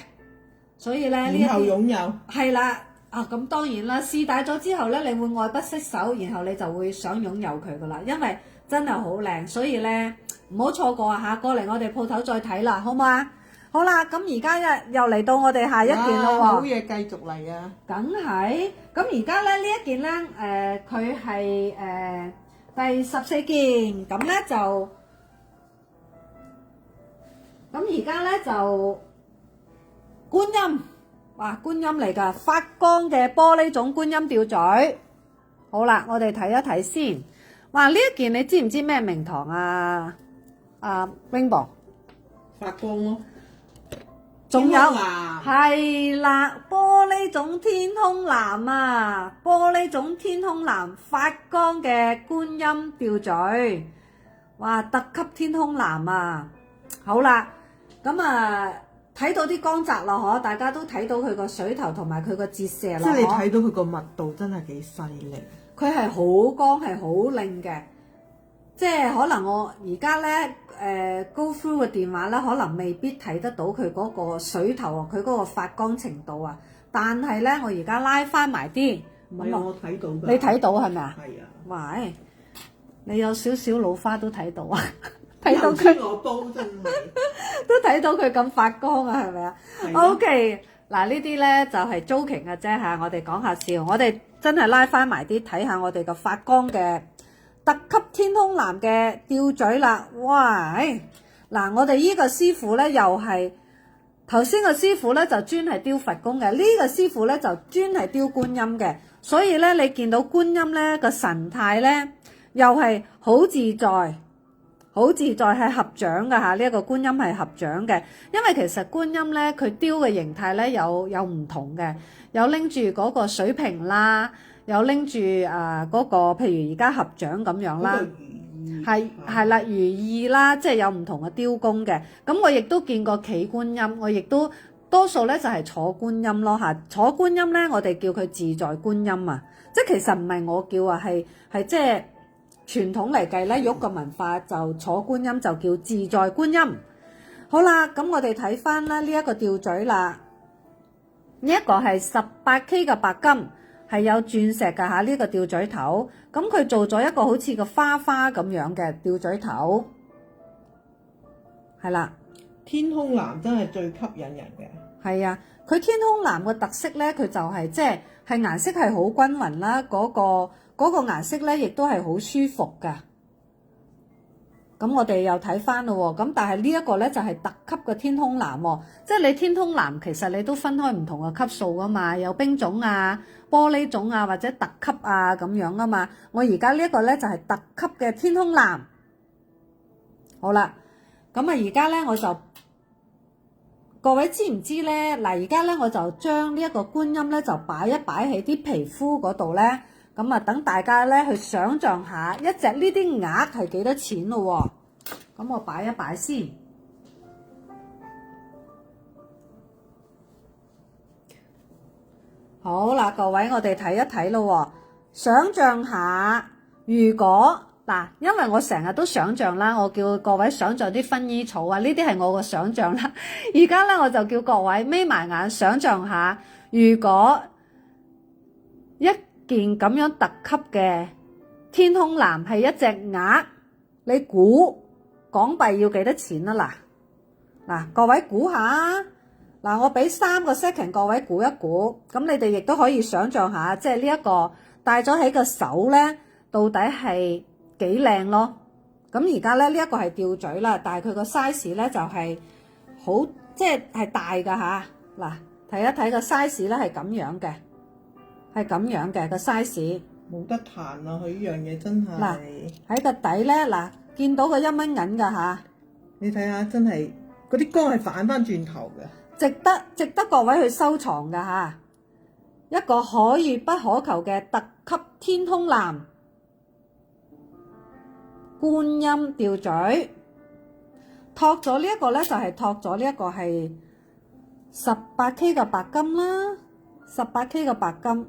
所以咧呢一啲擁有係啦啊，咁當然啦，試戴咗之後咧，你會愛不釋手，然後你就會想擁有佢㗎啦，因為真係好靚，所以咧唔好錯過啊嚇，過嚟我哋鋪頭再睇啦，好嘛？好啦，咁而家又嚟到我哋下一件咯喎，好嘢繼續嚟啊！梗係，咁而家咧呢一件咧佢係第14件，咁咧就，咁而家咧就觀音，哇，觀音嚟㗎，發光嘅玻璃種觀音吊墜。好啦，我哋睇一睇先。哇，呢一件你知唔知咩名堂啊？Rainbow 發光咯。仲有係啦，玻璃種天空藍啊，玻璃種天空藍發光嘅觀音吊墜，哇，特級天空藍啊！好啦，咁啊睇到啲光澤啦，嗬，大家都睇到佢個水頭同埋佢個折射啦，即係你睇到佢個密度真係幾犀利。佢係好光，係好靚嘅。即係可能我而家咧go through 嘅電話咧，可能未必睇得到佢嗰個水頭啊，佢嗰個發光程度啊。但係咧，我而家拉翻埋啲，唔係我睇到㗎。你睇到係咪啊？係啊。喂，你有少少老花都睇到啊！睇到佢我煲真係都睇到佢咁發光啊，係咪啊？OK，嗱呢啲咧就係 joking 嘅啫嚇，我哋講下笑，我哋真係拉翻埋啲睇下我哋個發光嘅特級天空藍嘅吊墜啦！哇，嗱我哋呢個師傅咧又係頭先個師傅咧就專係雕佛公嘅，呢個師傅咧就專係雕觀音嘅，所以咧你見到觀音咧個神態咧又係好自在。好自在係合掌㗎嚇，呢一個觀音係合掌嘅，因為其實觀音咧佢雕嘅形態咧有唔同嘅，有拎住嗰個水瓶啦，有拎住嗰個譬如而家合掌咁樣啦，係啦如意啦，即係有唔同嘅雕工嘅。咁我亦都見過企觀音，我亦都多數咧就係坐觀音咯嚇，坐觀音咧我哋叫佢自在觀音啊，即係其實唔係我叫啊，係即係。傳統嚟計咧，喐個文化就坐觀音就叫自在觀音。好啦，咁我哋睇翻咧呢一個吊墜啦，呢一個係18K 嘅白金，係有鑽石㗎嚇，呢個吊墜頭。咁佢做咗一個好似個花花咁樣嘅吊墜頭，係啦。天空藍真係最吸引人嘅。係啊，佢天空藍嘅特色咧，佢就係即係顏色係好均勻啦，嗰個顏色咧，亦都係好舒服㗎。咁我哋又睇翻咯喎，咁但係呢一個咧就係特級嘅天空藍喎，即係你天空藍其實你都分開唔同嘅級數噶嘛，有冰種啊、玻璃種啊或者特級啊咁樣噶嘛。我而家呢一個咧就係特級嘅天空藍。好啦，咁啊而家咧我就各位知唔知咧？嗱，而家咧我就將呢一個觀音咧就擺喺啲皮膚嗰度咧。咁啊，等大家咧去想像下一隻呢啲鴨係幾多錢咯喎？咁我擺一擺先。好啦，各位，我哋睇一睇咯喎。想像下，如果嗱，因為我成日都想像啦，我叫各位想像啲薰衣草啊，呢啲係我個想像啦。而家咧我就叫各位眯埋眼想像下，如果一件咁樣特級嘅天空藍係一隻鴨，你估港幣要幾多錢啊？嗱，各位估下，嗱，我俾3個 second，各位估一估，咁你哋亦都可以想像下，即係呢一個戴咗喺個手咧，到底係幾靚咯？咁而家咧呢一個係吊墜啦，但係佢個 size 咧就係好，即係大㗎吓。嗱，睇一睇個 size 咧係咁樣嘅。係咁樣嘅個 size， 冇得彈啊！佢呢樣嘢真係嗱喺個底咧，嗱見到個1蚊銀㗎吓，你睇下真係嗰啲光係反翻轉頭嘅，值得各位去收藏㗎吓，一個可遇不可求嘅特級天空藍觀音吊墜，托咗呢一個咧就係托咗呢一個係18K 嘅白金啦，18K 嘅白金。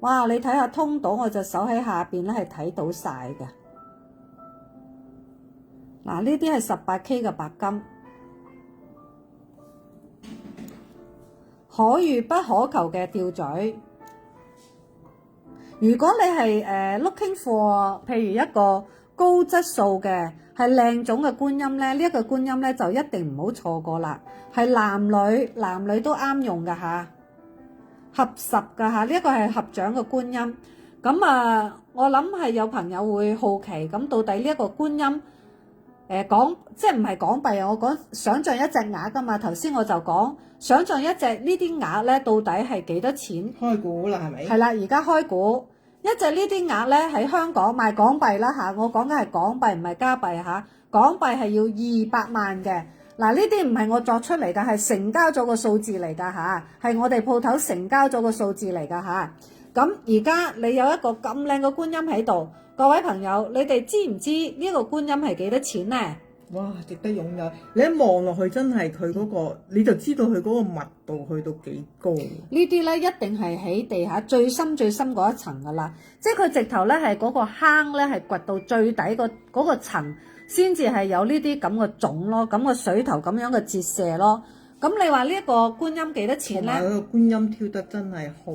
哇！你睇下通到我隻手喺下邊咧，係睇到晒嘅。嗱，呢啲係18K 嘅白金，可遇不可求嘅吊墜。如果你係looking for，譬如一個高質素嘅係靚種嘅觀音咧，呢一個觀音咧就一定唔好錯過啦。係男女都啱用㗎吓。合十㗎嚇，呢一個係合掌嘅觀音，咁我諗係有朋友會好奇，咁到底呢一個觀音即係唔係港幣啊？我講想像一隻鴨㗎嘛。頭先我就講想像一隻呢啲鴨咧，到底係幾多錢？開估啦，係咪？係啦，而家開估一隻呢啲鴨咧喺香港賣港幣啦嚇，我講嘅係港幣唔係加幣嚇，港幣係要200萬嘅。嗱，呢啲唔係我作出嚟㗎，係成交咗個數字嚟㗎嚇，係我哋鋪頭成交咗個數字嚟㗎嚇。咁而家你有一個咁靚嘅觀音喺度，各位朋友，你哋知唔知呢個觀音係幾多錢呢？哇，值得擁有！你一望落去，真係佢嗰個，你就知道佢嗰個密度去到幾高。呢啲咧一定係喺地下最深嗰一層㗎啦，即係佢直頭咧係嗰個坑咧係掘到最底嗰個層，先至係有呢啲咁嘅種咯，咁嘅水頭咁樣嘅折射咯。咁你話呢一個觀音幾多錢咧？同埋嗰個觀音挑得真係好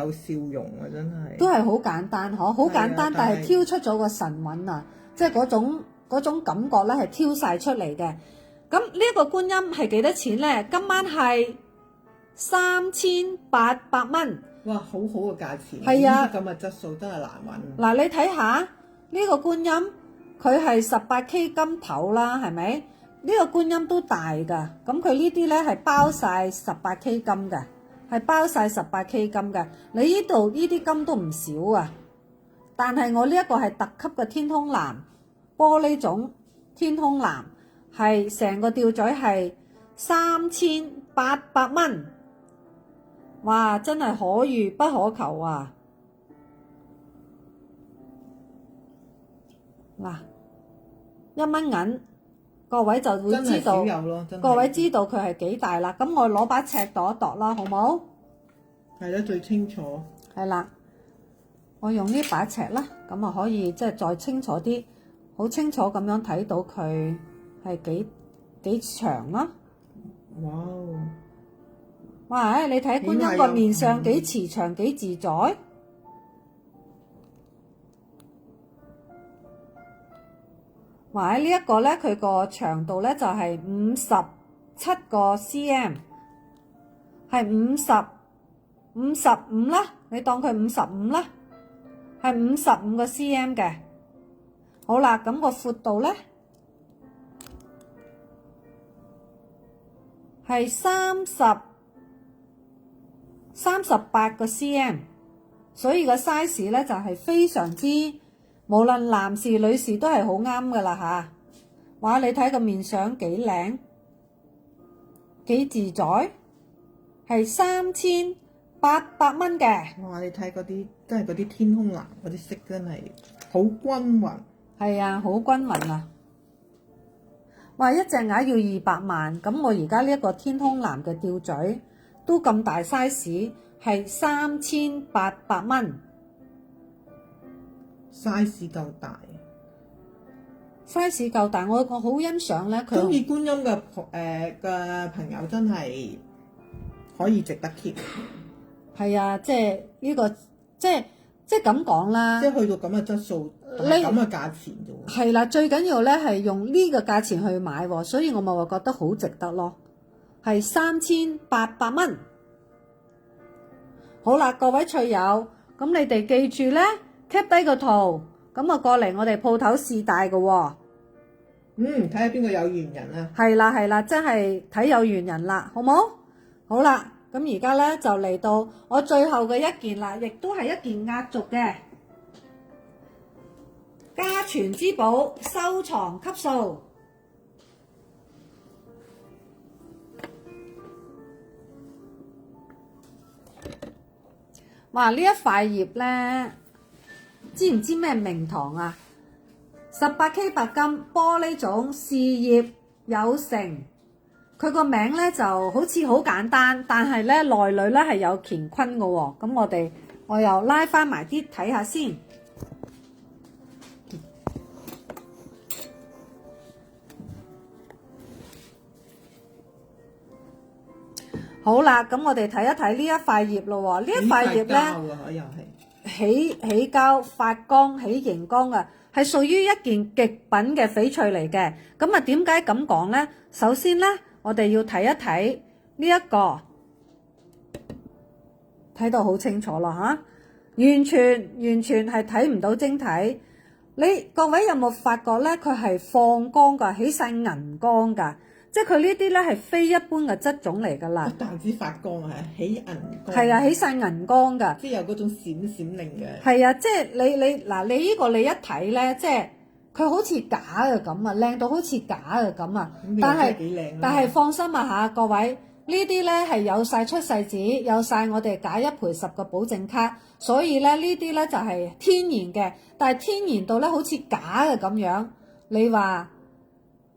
有笑容啊！真係都係好簡單好簡單，但係挑出咗個神韻啊！即係嗰種感覺咧係挑晒出嚟嘅。咁呢一個觀音係幾多錢咧？今晚係3800蚊。哇，好好嘅價錢。係啊，咁嘅質素真係難揾。嗱，你睇下呢個觀音，佢係18K 金頭啦，係咪？呢個觀音都大㗎，咁佢呢啲咧係包晒18K 金嘅，係包晒18K 金嘅。你呢度呢啲金都唔少啊，但係我呢一個係特級嘅天空藍玻璃種天空藍，係成個吊嘴係3800蚊，哇！真係可遇不可求啊！嗱，1蚊銀。各位就會知道，各位知道佢係幾大啦。咁我攞把尺度一度啦，好冇？係啦，最清楚。係啦，我用呢把尺啦，咁啊可以即係再清楚啲，好清楚咁樣睇到佢係幾長啦。哇！哇！你睇觀音個面上幾慈祥幾自在。哇！呢一個咧，佢個長度咧就係57個 cm， 係55啦，你當佢55啦，係55個 cm 嘅。好啦，咁個闊度咧係38個 cm， 所以個 size 咧就係非常之。無論男士女士都係好啱噶啦嚇，哇！你睇個面相幾靚幾自在，係3800蚊嘅。哇！你睇嗰啲真係嗰啲天空藍嗰啲色真係好均勻。係啊，好均勻啊！哇！一隻鴨要200萬，咁我而家呢一個天空藍嘅吊嘴都咁大 size，係3800蚊。size 夠大，size 夠大，我好欣賞咧。佢中意觀音嘅朋友真係可以值得 keep。係啊，即係呢個即係咁講啦。即係去到咁嘅質素，咁嘅價錢啫喎。係啦，最緊要咧係用呢個價錢去買喎，所以我咪話覺得好值得咯。係3800蚊。好啦，各位趣友，咁你哋記住咧。keep 低個圖，咁啊過嚟我哋鋪頭試戴嘅喎。睇下邊個有緣人啊。係啦，真係睇有緣人啦，好冇？好啦，咁而家咧就嚟到我最後嘅一件啦，亦都係一件壓軸嘅家傳之寶，收藏級數。哇！呢一塊葉咧〜知唔知咩名堂啊？18K 白金玻璃種事業有成，佢個名咧就好似好簡單，但係咧內裏咧係有乾坤嘅喎。咁我又拉翻埋啲睇下先。好啦，咁我哋睇一睇呢一塊葉咯喎。呢一塊葉咧。起膠發光起熒光嘅，係屬於一件極品嘅翡翠嚟嘅。咁啊，點解咁講呢？首先呢，我哋要睇一睇呢一個，睇到好清楚啦嚇。完全係睇唔到晶體。你各位有冇發覺咧？佢係放光㗎，起晒銀光㗎，即係佢呢啲咧係非一般嘅質種嚟㗎啦。不但止發光啊，起銀光。係啊，起晒銀光㗎。即係有嗰種閃閃靈嘅。係啊，即係你呢個你一睇咧，即係佢好似假嘅咁啊，靚到好似假嘅咁啊。但係放心啊嚇，各位。呢啲咧係有晒出世紙，有晒我哋假一賠10嘅保證卡，所以咧呢啲咧就係天然嘅，但係天然到咧好似假嘅咁樣，你話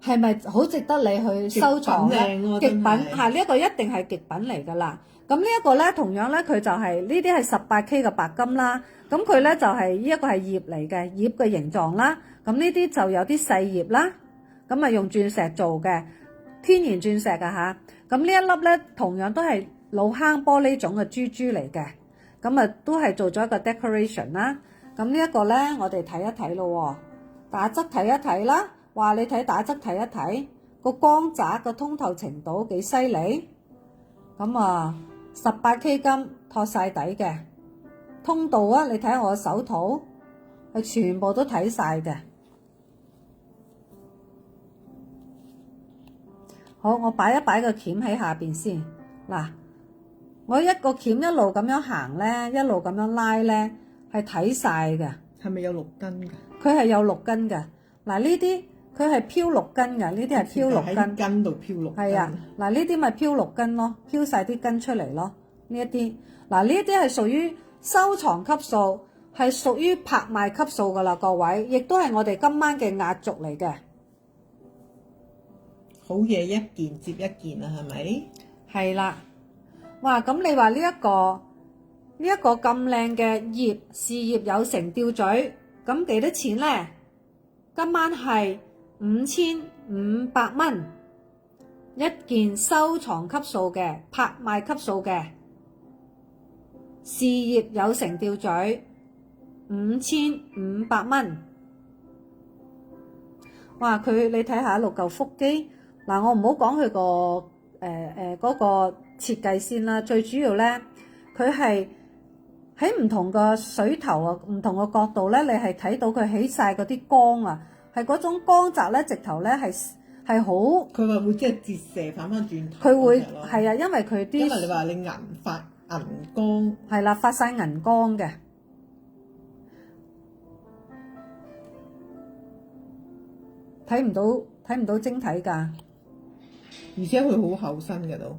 係咪好值得你去收藏咧？極品嚇，呢一個一定係極品嚟㗎啦。咁呢一個咧同樣咧佢就係呢啲係18K 嘅白金啦，咁佢咧就係呢一個係葉嚟嘅，葉嘅形狀啦。咁呢啲就有啲細葉啦，咁啊用鑽石做嘅天然鑽石㗎嚇。咁呢一粒咧，同樣都係老坑玻璃種嘅珠珠嚟嘅，咁啊都係做咗一個 decoration 啦。咁呢一個咧，我哋睇一睇咯，打側睇一睇啦。話你睇打側睇一睇，個光澤個通透程度幾犀利。咁啊，18K 金托晒底嘅通道啊，你睇下我手圖，係全部都睇晒嘅。好，我擺一擺個鉗喺下邊先。嗱，我一個鉗一路咁樣行咧，一路咁樣拉咧，係睇晒嘅。係咪有6根㗎？佢係有6根嘅。嗱，呢啲佢係飄6根嘅，呢啲係飄6根。喺根度飄6根。係啊，嗱呢啲咪飄6根咯，飄晒啲根出嚟咯。呢一啲，嗱呢啲係屬於收藏級數，係屬於拍賣級數㗎啦，各位，亦都係我哋今晚嘅壓軸嚟嘅。好嘢一件接一件啊，係咪？係啦，哇！咁你話呢一個咁靚嘅葉事業有成吊墜，咁幾多錢呢？今晚係5500蚊一件收藏級數嘅拍賣級數嘅事業有成吊墜，5500蚊。哇！你睇下6嚿腹肌。嗱，我唔好講佢個嗰個設計先啦，最主要咧，佢係喺唔同個水頭啊，唔同個角度咧，你係睇到佢起晒嗰啲光啊，係嗰種光澤咧，直頭咧係好。佢話會即係折射反翻轉頭。佢會係啊，因為佢啲。因為你話你發銀光。係啦，發晒銀光嘅。睇唔到晶體㗎。而且佢好厚身嘅都，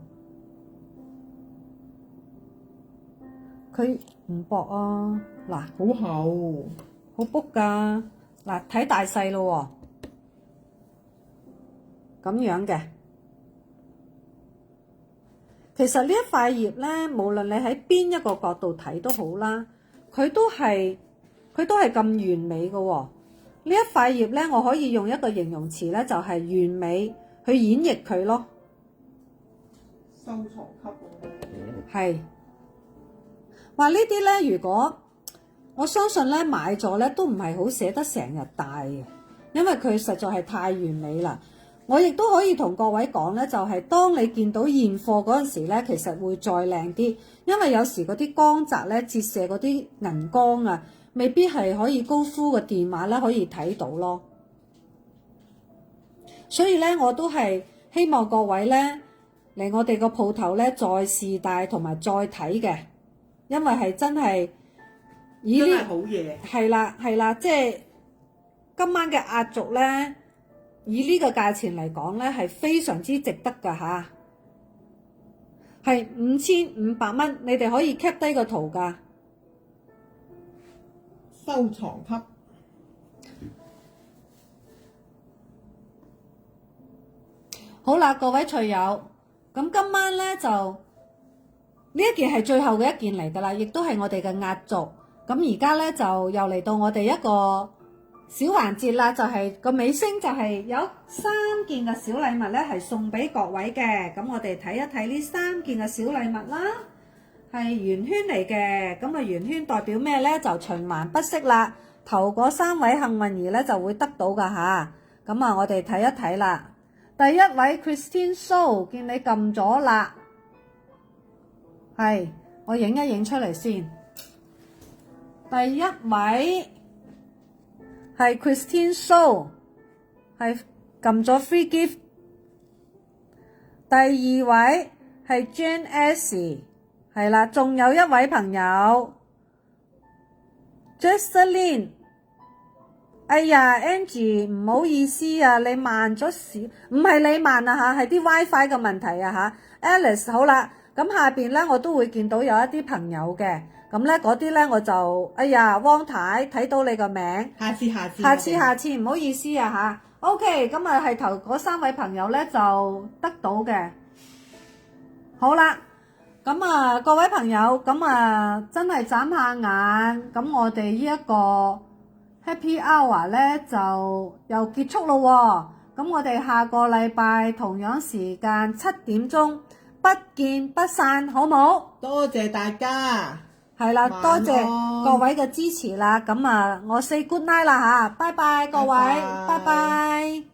佢唔薄啊！嗱，好厚，好卜㗎！嗱，睇大細咯喎，咁樣嘅。其實呢一塊葉咧，無論你喺邊一個角度睇都好啦，佢都係咁完美嘅喎。呢一塊葉咧，我可以用一個形容詞咧，就係完美。去演繹佢咯，收藏級喎。係話呢啲咧，如果我相信咧買咗咧都唔係好捨得成日戴嘅，因為佢實在係太完美啦。我亦都可以同各位講咧，就係當你見到現貨嗰陣時咧，其實會再靚啲，因為有時嗰啲光澤咧折射嗰啲銀光啊，未必係可以高夫嘅電話咧可以睇到咯。所以咧，我都係希望各位咧嚟我哋個鋪頭咧再試戴同埋再睇嘅，因為係真係真係好嘢。係啦，即係今晚嘅壓軸咧，以呢個價錢嚟講咧係非常之值得㗎吓，係5500蚊，你哋可以 cap 低個圖㗎，收藏級。好啦，各位趣友，咁今晚咧就呢一件係最後嘅一件嚟㗎啦，亦都係我哋嘅壓軸。咁而家咧就又嚟到我哋一個小環節啦，就係個尾聲，就係有3件嘅小禮物咧係送俾各位嘅。咁我哋睇一睇呢3件嘅小禮物啦，係圓圈嚟嘅。咁啊圓圈代表咩咧？就循環不息啦。頭嗰3位幸運兒咧就會得到㗎吓。咁啊，我哋睇一睇啦。第一位 Christine So， 見你撳咗啦，係我影一影出嚟先。第一位係 Christine So， 係撳咗 free gift。第二位係 Jane S， 係啦，仲有一位朋友 Jocelyn。哎呀 Angie 唔好意思啊，你慢咗少，唔係你慢啊嚇，係啲 WiFi 嘅問題啊嚇。Alice 好啦，咁下邊咧我都會見到有一啲朋友嘅，咁咧嗰啲咧我就哎呀汪太睇到你個名，下次唔好意思啊嚇。OK， 咁啊係頭嗰3位朋友咧就得到嘅。好啦，咁啊各位朋友，咁啊真係眨下眼，咁我哋呢一個Happy Hour 咧就又結束咯喎，咁我哋下個禮拜同樣時間7點鐘不見不散，好冇？多謝大家，係啦，多謝各位嘅支持啦，咁啊我 say good night 啦嚇，拜拜各位，拜拜。